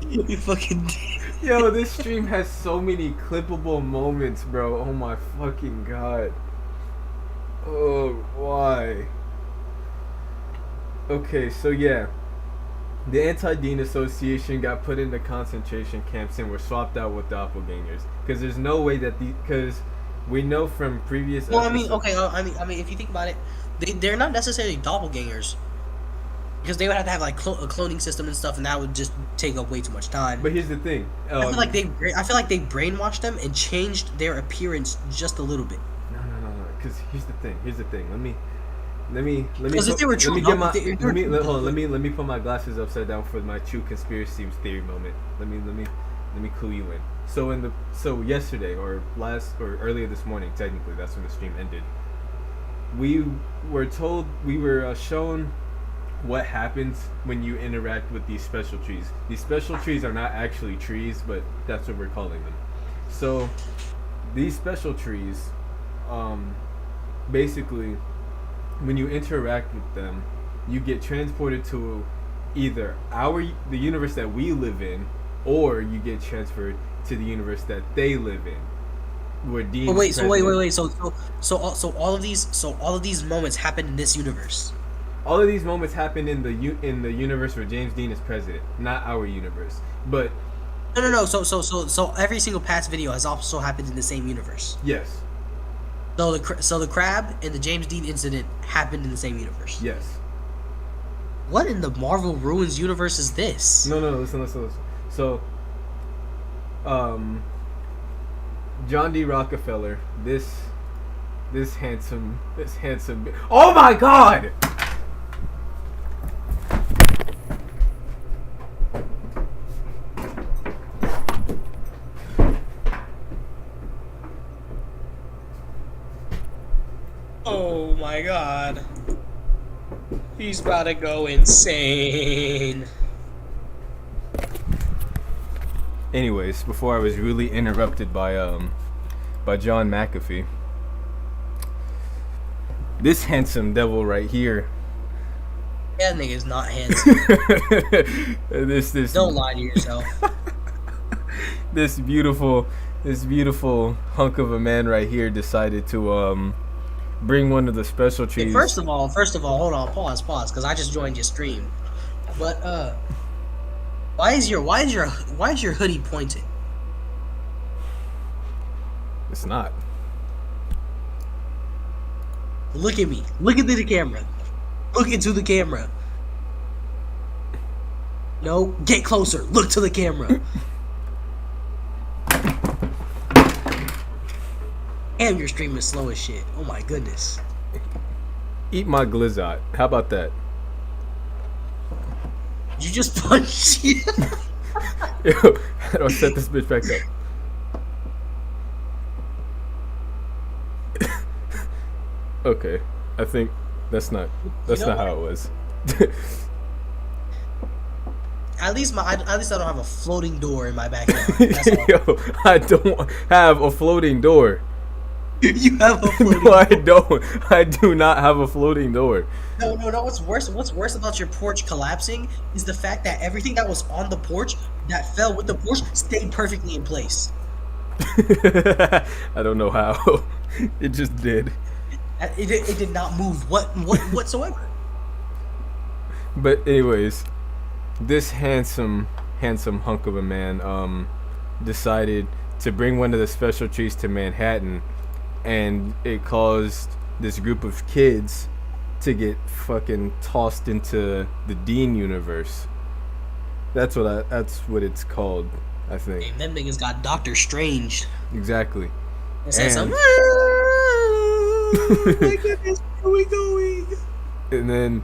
You fucking. Yo, this stream has so many clippable moments, bro. Oh my fucking god. Oh, why? Okay, so yeah. The Anti-Dean Association got put into concentration camps and were swapped out with doppelgangers. Because there's no way that because we know from previous Well, episodes. I mean, if you think about it, they're not necessarily doppelgangers. Because they would have to have like a cloning system and stuff, and that would just take up way too much time. But here's the thing. I feel like they brainwashed them and changed their appearance just a little bit. No. Because here's the thing. Let me. Because if they were true, let me put my glasses upside down for my true conspiracy theory moment. Let me clue you in. So yesterday or earlier this morning, technically that's when the stream ended. We were shown what happens when you interact with these special trees. These special trees are not actually trees, but that's what we're calling them. So these special trees, basically, when you interact with them, you get transported to either the universe that we live in, or you get transferred to the universe that they live in. Where Dean. Oh, wait. So all of these moments happen in this universe. All of these moments happen in the universe where James Dean is president, not our universe. But no. So every single past video has also happened in the same universe. Yes. So the crab and the James Dean incident happened in the same universe. Yes. What in the Marvel Ruins universe is this? No. Listen. So, John D. Rockefeller, this handsome. Oh my God! Oh my God. He's about to go insane. Anyways, before I was really interrupted by John McAfee, this handsome devil right here. That nigga's not handsome. this Don't lie to yourself. this beautiful hunk of a man right here decided to bring one of the special trees. Hey, first of all, hold on, pause, because I just joined your stream. But why is your hoodie pointed? It's not. Look at me. Look into the camera. Look into the camera. No, get closer. Look to the camera. Damn, your stream is slow as shit. Oh my goodness. Eat my glizzard. How about that? You just punched you. Yo, how do I set this bitch back up? Okay, I think that's not how it was. At least I don't have a floating door in my backyard. That's all. Yo, I don't have a floating door. You have a floating No, I don't. I do not have a floating door. No. What's worse about your porch collapsing is the fact that everything that was on the porch that fell with the porch stayed perfectly in place. I don't know how. It just did. It did not move whatsoever. But anyways, this handsome hunk of a man decided to bring one of the special trees to Manhattan, and it caused this group of kids to get fucking tossed into the Dean universe. That's what it's called, I think. Hey, them niggas got Doctor Strange. Exactly. It says something. Oh my goodness, where are we going? And then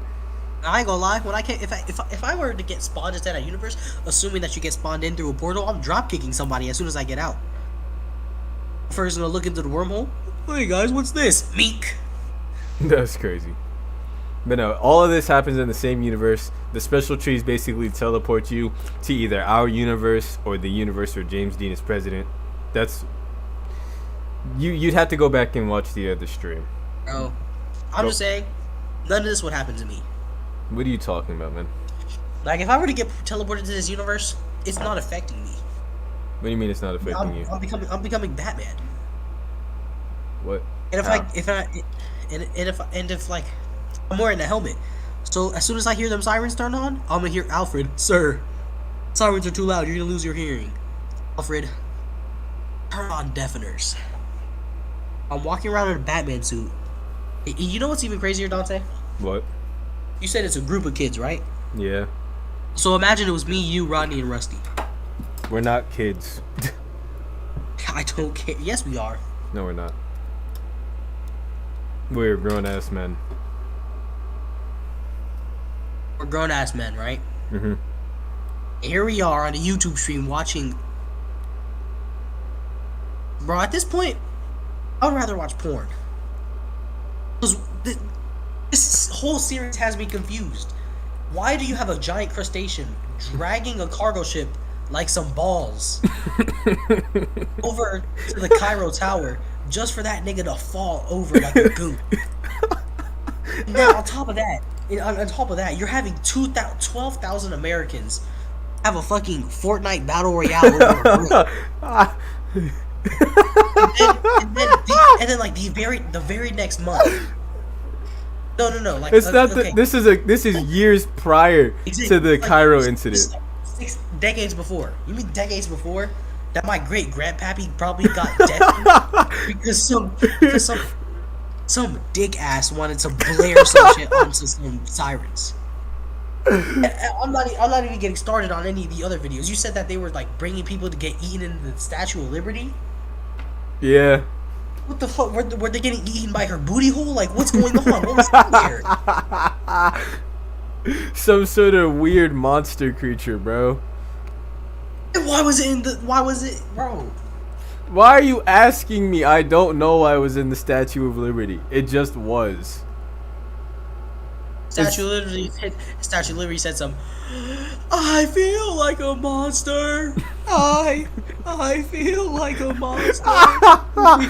I ain't gonna lie, when if I were to get spawned into that universe, assuming that you get spawned in through a portal, I'm drop kicking somebody as soon as I get out. First, I'm gonna look into the wormhole. Hey guys, what's this? Meek. that's crazy. But no, all of this happens in the same universe. The special trees basically teleport you to either our universe or the universe where James Dean is president. That's you'd have to go back and watch the other stream. Bro, I'm just saying, none of this would happen to me. What are you talking about, man? Like, if I were to get teleported to this universe, it's not affecting me. What do you mean it's not affecting you? I'm becoming Batman. What? And if like I'm wearing a helmet, so as soon as I hear them sirens turn on, I'm gonna hear Alfred, sir, sirens are too loud. You're gonna lose your hearing. Alfred, turn on deafeners. I'm walking around in a Batman suit. You know what's even crazier, Dante? What? You said it's a group of kids, right? Yeah. So imagine it was me, you, Rodney, and Rusty. We're not kids. I don't care. Yes, we are. No, we're not. We're grown-ass men. We're grown-ass men, right? Mm-hmm. Here we are on a YouTube stream watching... Bro, at this point, I would rather watch porn. Because this whole series has me confused. Why do you have a giant crustacean dragging a cargo ship like some balls over to the Cairo Tower just for that nigga to fall over like a goon? And then on top of that, you're having 12,000 Americans have a fucking Fortnite battle royale over a group. and then like the very next month. No. Like it's not. Okay. This is years prior to the Cairo incident. 6 decades before. You mean decades before? That my great grandpappy probably got dead because some dick ass wanted to blare some shit onto some sirens. And I'm not even getting started on any of the other videos. You said that they were like bringing people to get eaten in the Statue of Liberty. Yeah. What the fuck? Were they getting eaten by her booty hole? Like, what's going on? What was there? Some sort of weird monster creature, bro. And why was it, bro? Why are you asking me? I don't know why I was in the Statue of Liberty. It just was. Statue of Liberty said some. I feel like a monster. I feel like a monster.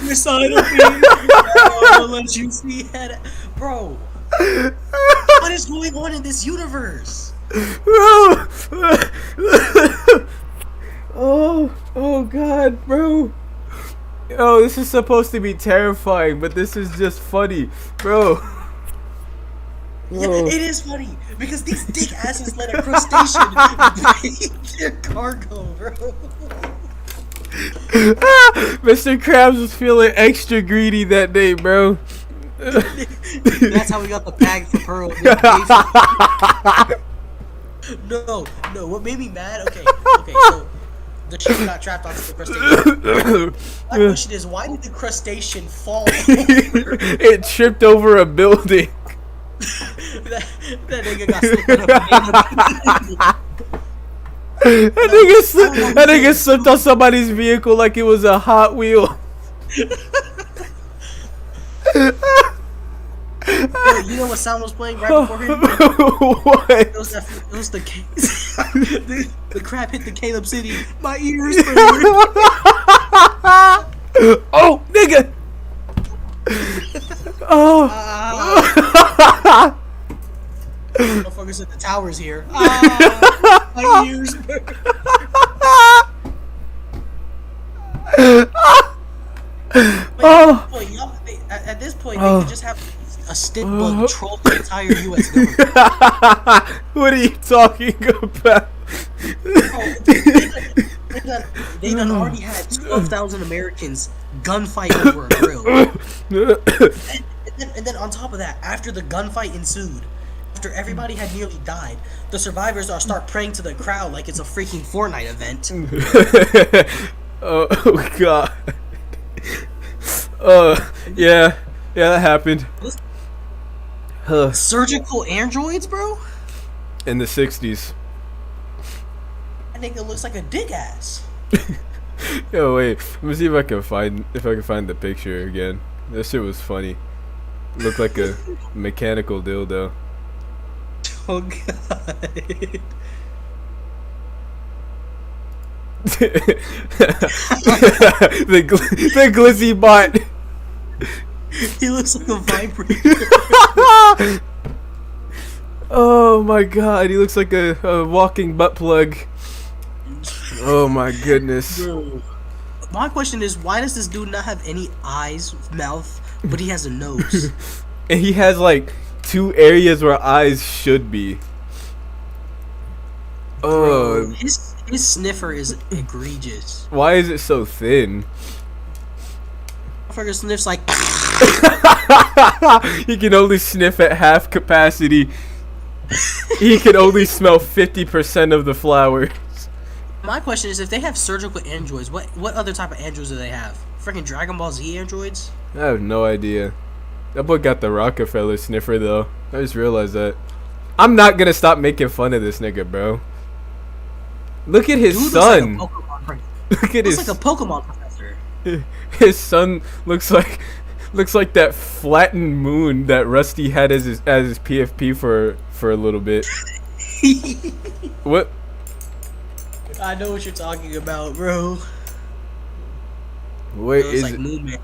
Beside of me. I'll let you see it, bro. What is going on in this universe? Oh God, bro. Oh, this is supposed to be terrifying, but this is just funny, bro. Yeah, it is funny because these dick asses let a crustacean break their cargo, bro. Mr. Krabs was feeling extra greedy that day, bro. That's how we got the bag for Pearl. No. What made me mad? Okay. So the ship got trapped onto the crustacean. My question is, why did the crustacean fall over? It tripped over a building. that nigga got slipped up. That nigga slipped on somebody's vehicle like it was a Hot Wheel. You know what sound was playing right before him? What? It was the the crap hit the Caleb City. My ears burn. Oh, nigga. Oh. Motherfucker said the tower's here. My ears burn. At this point, they could just have a stink bug troll the entire U.S. government. What are you talking about? They done already had 12,000 Americans gunfight over a grill. And then on top of that, after the gunfight ensued, after everybody had nearly died, the survivors are start praying to the crowd like it's a freaking Fortnite event. Oh God. Yeah, that happened. Surgical androids, bro? In the 60s. That nigga looks like a dick ass. Yo, wait. Let me see if I can find the picture again. That shit was funny. Look like a mechanical dildo. Oh god. The glizzy bot. He looks like a vibrator. Oh my god, he looks like a walking butt plug. Oh my goodness. Bro. My question is, why does this dude not have any eyes, mouth, but he has a nose? And he has like 2 areas where eyes should be. Oh, Bro, his sniffer is egregious. why is it so thin? Motherfucker sniffs like. He can only sniff at half capacity. He can only smell 50% of the flowers. My question is, if they have surgical androids, what other type of androids do they have? Freaking Dragon Ball Z androids? I have no idea. That boy got the Rockefeller sniffer though. I just realized that. I'm not gonna stop making fun of this nigga, bro. Look at his Dude son. looks like a Pokemon Look at looks his. like a Pokemon professor. His son looks like that flattened moon that Rusty had as his PFP for a little bit. What? I know what you're talking about, bro. What Bro, is it's like it? Moon Man.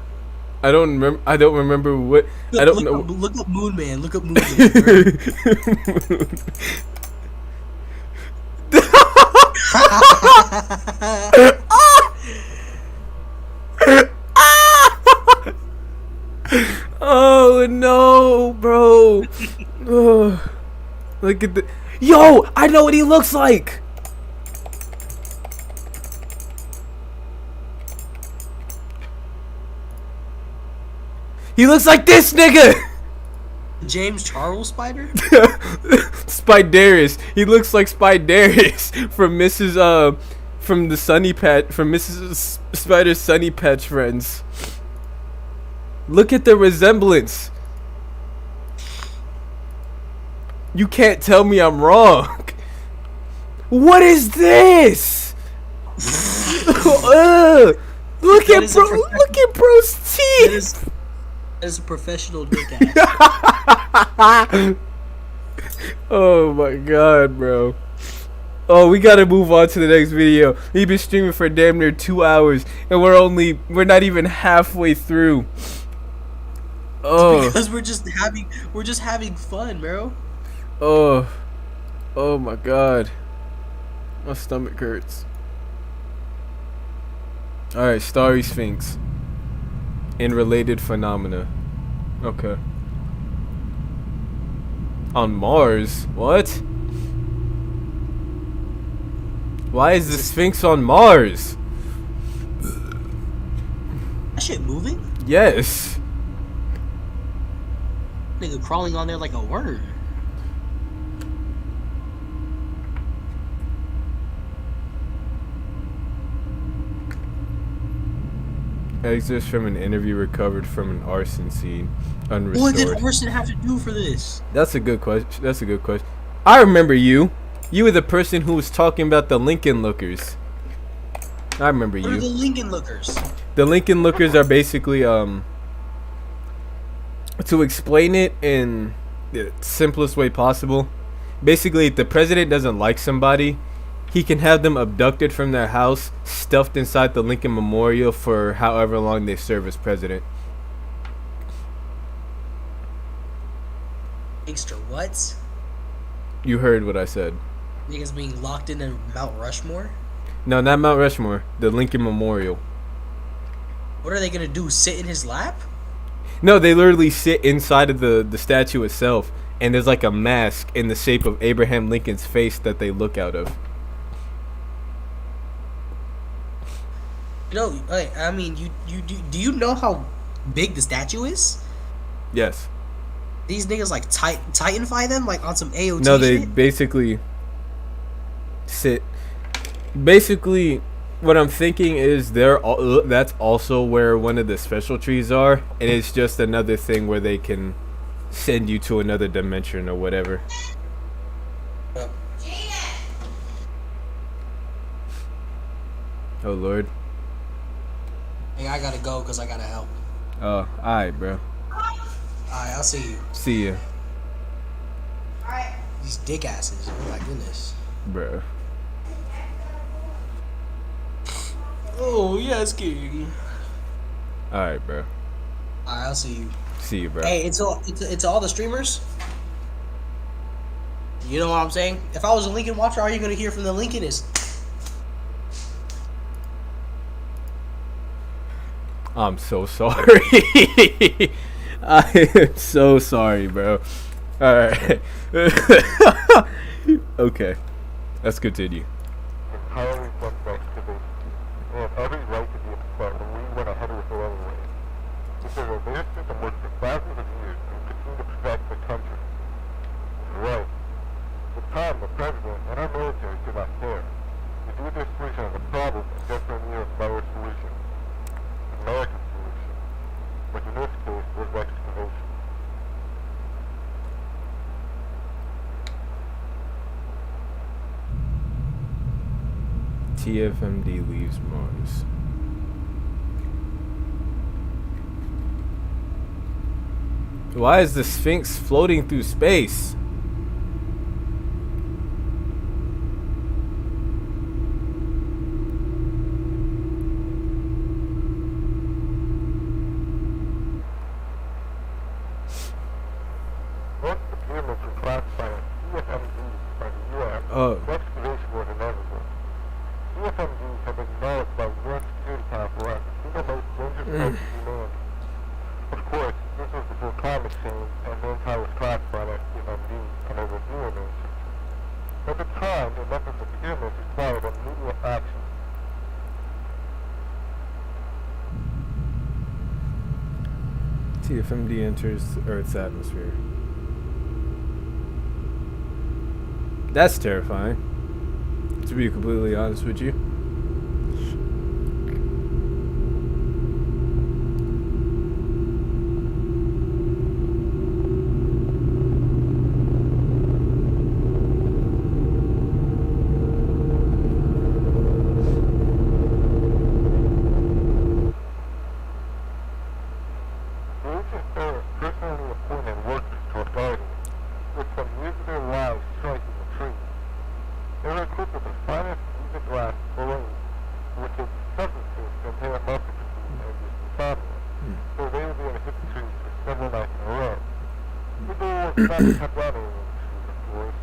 I don't remember. I don't remember what. I don't know. Look up Moon Man. Look up Moon Man. Bro. Oh no, bro. Ugh. Look at the. Yo, I know what he looks like. He looks like this nigga. James Charles Spider? Spidarius. He looks like Spidarius from from the Sunny Patch, from Mrs. Spider's Sunny Patch Friends. Look at the resemblance. You can't tell me I'm wrong. What is this? Look at bro. Look at bro's teeth. That is a professional dick ass. Oh my god, bro. Oh, we gotta move on to the next video. We've been streaming for damn near 2 hours, and we're not even halfway through. Oh. Because we're just having fun, bro. Oh. Oh my god. My stomach hurts. Alright, Starry Sphinx. And related phenomena. Okay. On Mars? What? Why is the Sphinx on Mars? That shit moving? Yes. Nigga crawling on there like a worm. Excerpts from an interview recovered from an arson scene. Unrestored. What did arson have to do for this? That's a good question. I remember you. You were the person who was talking about the Lincoln Lookers. I remember What are you. the Lincoln Lookers? The Lincoln Lookers are basically to explain it in the simplest way possible. Basically, if the president doesn't like somebody, he can have them abducted from their house, stuffed inside the Lincoln Memorial for however long they serve as president. Gangster what? You heard what I said. Niggas being locked in Mount Rushmore? No, not Mount Rushmore. The Lincoln Memorial. What are they gonna do? Sit in his lap? No, they literally sit inside of the statue itself, and there's like a mask in the shape of Abraham Lincoln's face that they look out of. You know, like, I mean, do you know how big the statue is? Yes. These niggas like Titanify them like on some AOT No, they shit? basically sit. Basically, what I'm thinking is that's also where one of the special trees are, and it's just another thing where they can send you to another dimension or whatever. Oh Lord. Hey, I gotta go because I gotta help. Oh, alright, bro. Alright, I'll see you. See ya. These dick asses. Oh my goodness. Bro. Oh, yes, King. Alright, bro. Alright, I'll see you. See you, bro. Hey, it's all the streamers. You know what I'm saying? If I was a Lincoln watcher, all you're gonna hear from the Lincolnists. I'm so sorry. I am so sorry, bro. Alright. Okay. Let's continue. Entirely suspect activity. They have every right to be upset, and we went ahead with it anyway. This is a racist and worked for thousands of years and continue to protect the country. Right. At the time, the president and our military did not care. We do this solution as a problem and just for a near better solution. American solution. Which in this case was excavation. TFMD leaves Mars. Why is the Sphinx floating through space? Once the pyramids were classified as TFMD by the U.S., Oh. excavation was inevitable. TFMDs have been acknowledged by UN Security Council as the single most dangerous place to humanity. Of course, this was before climate change and mankind was classified as TFMD under the new administration. At the time, the methods of pyramids required immediate action. TFMD enters Earth's atmosphere. That's terrifying, to be completely honest with you. The ancient Pharaohs personally appointed workers to a garden, with some years of their lives striking the trees. They were equipped with the finest used glass balloons, which is substances contain multiple and is insomnia, so they would be able to hit the trees for several nights in a row. The goal was not to cut down any of the trees, of course.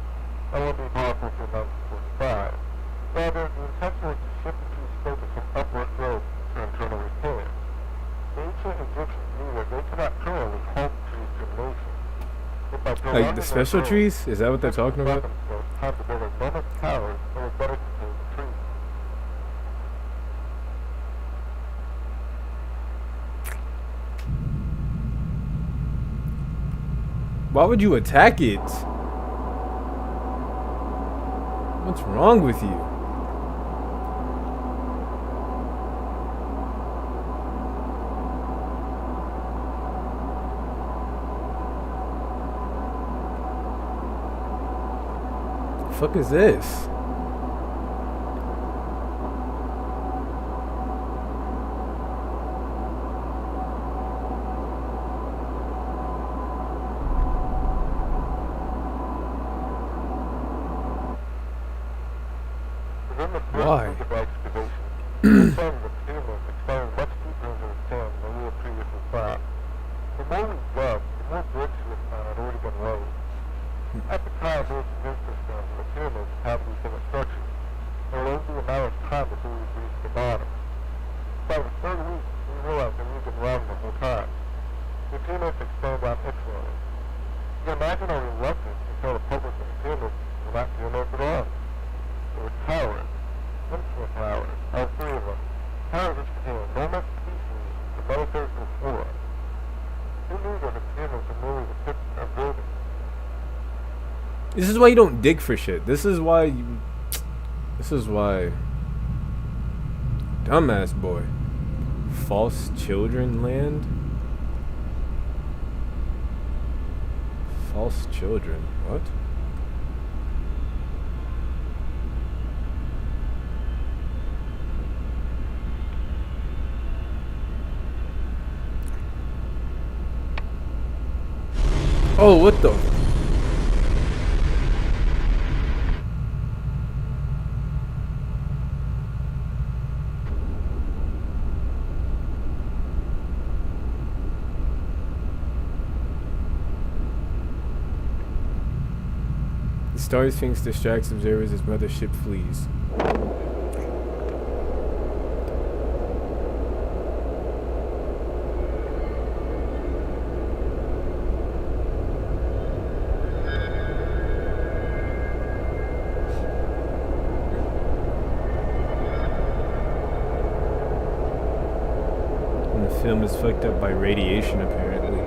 That wouldn't be possible until 1945. Rather, the intention was to shift the trees' focus from upward growth to internal repair. The ancient Egyptians knew that they could not permanently halt trees germination. But by Like prolonging the their special growth, trees? Is that what they're talking about? time to build enormous towers that would better contain the trees. Why would you attack it? What's wrong with you? The fuck is this? Within the first Why? week of excavation, the sun of the pyramids extended much deeper into the sand than we had previously thought. The more we dug, the more bricks we had found had already been laid. At the time, there was resistance down to the pyramids had to be single structures, and it would only be a matter of time before we would reach the bottom. By the third week, we realized that we had been wrong the whole time. The pyramids expanded down excellently. You can imagine our reluctance to tell the public that the pyramids were not pyramids at all. There were towers, infinite towers, all three of them. Towers which contained enormous species of metaphysical flora. Who knew that the pyramids were merely the tips of buildings? This is why you don't dig for shit. This is why you... This is why... Dumbass boy. False children land? False children. What? Oh, what the? The Star Sphinx distracts observers as mothership flees. And the film is fucked up by radiation, apparently.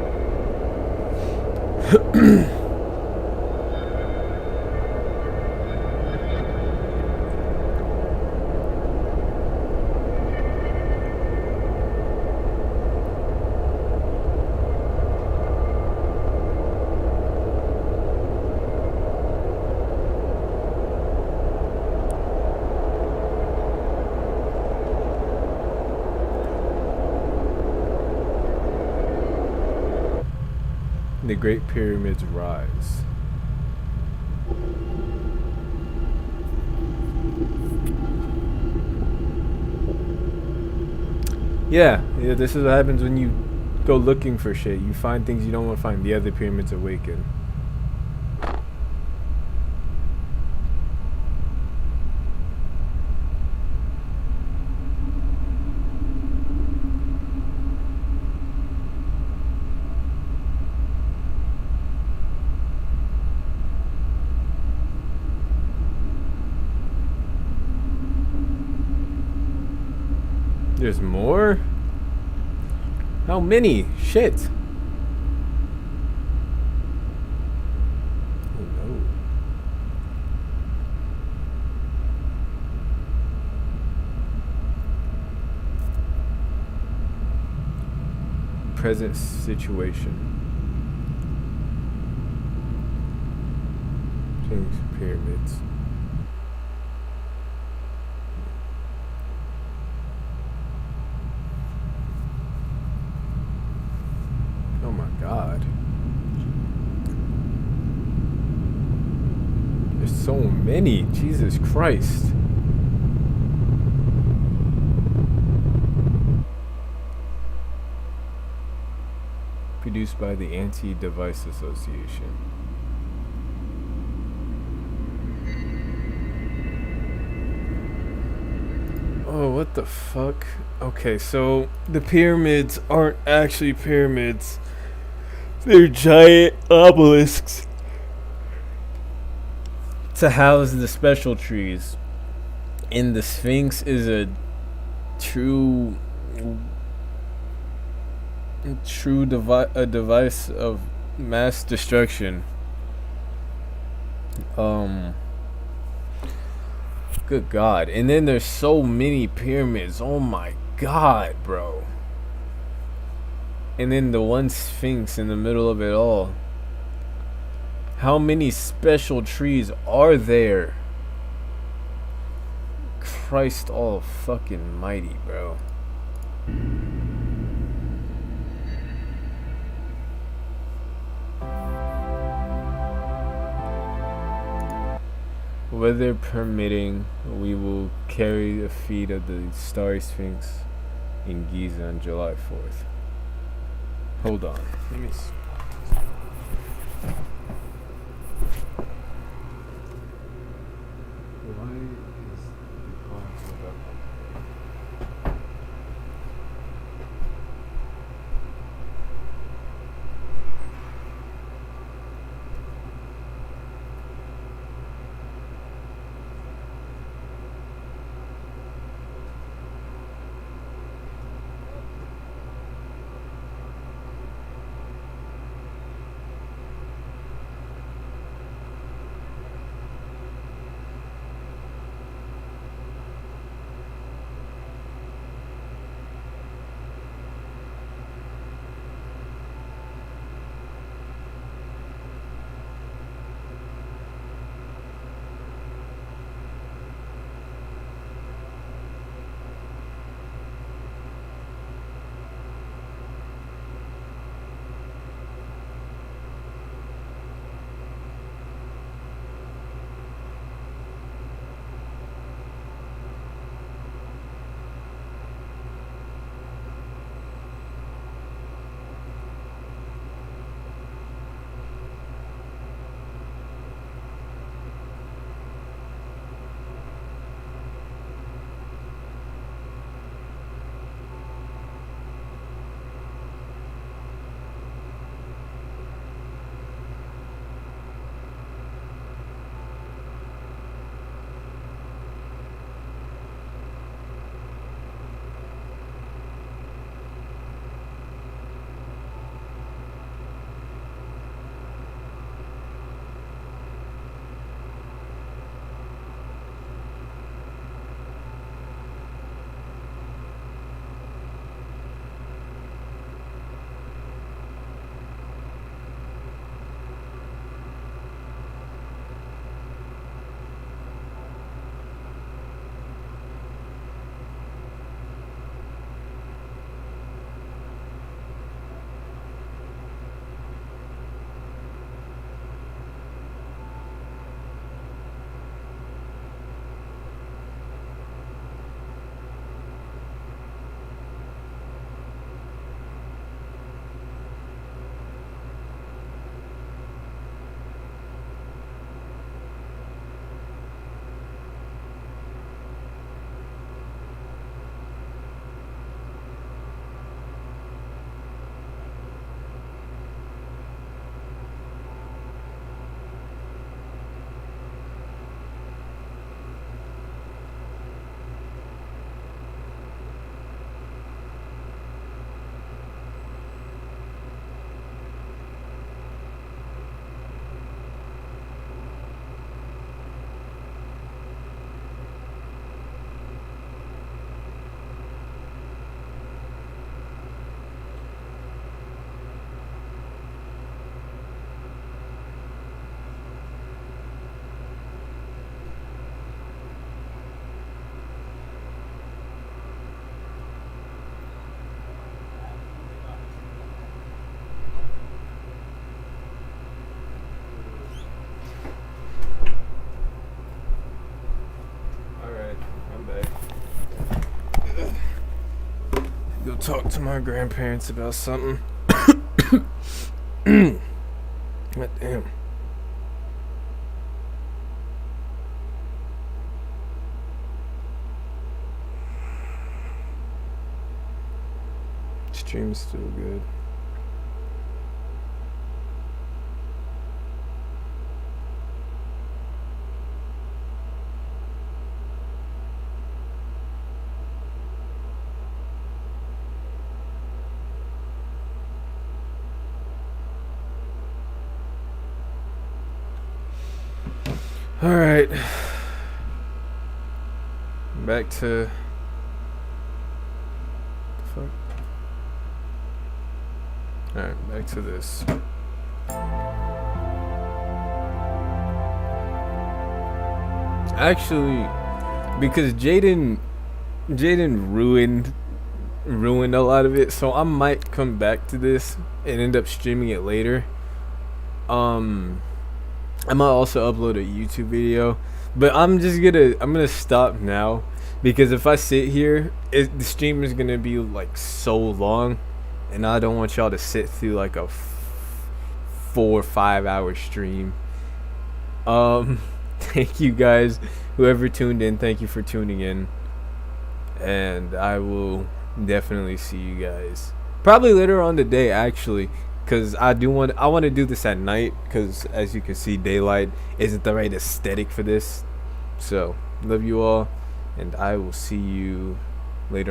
The Great Pyramids rise. Yeah, this is what happens when you go looking for shit. You find things you don't want to find. The other pyramids awaken. There's more? How many? Shit. Oh no. Present situation. Change pyramids. Oh my god. There's so many. Jesus Christ. Produced by the Anti-Device Association. Oh, what the fuck? Okay, so the pyramids aren't actually pyramids. They're giant obelisks to house the special trees. And the Sphinx is a true device of mass destruction. Good God. And then there's so many pyramids. Oh my God, bro. And then the one Sphinx in the middle of it all. How many special trees are there? Christ all fucking mighty, bro. Weather permitting, we will carry the feet of the Starry Sphinx in Giza on July 4th. Hold on. Let me see. Why is the car pulled up? talk to my grandparents about something. God damn. Stream's still good. Alright. Back to... Fuck. Alright, back to this. Actually, because Jaden ruined a lot of it, so I might come back to this and end up streaming it later. I might also upload a YouTube video, but I'm gonna stop now, because if I sit here, the stream is gonna be like so long, and I don't want y'all to sit through like a 4 or 5 hour stream. Thank you guys, whoever tuned in. Thank you for tuning in, and I will definitely see you guys probably later on today, actually. Because I want to do this at night, because as you can see, daylight isn't the right aesthetic for this. So, love you all, and I will see you later on.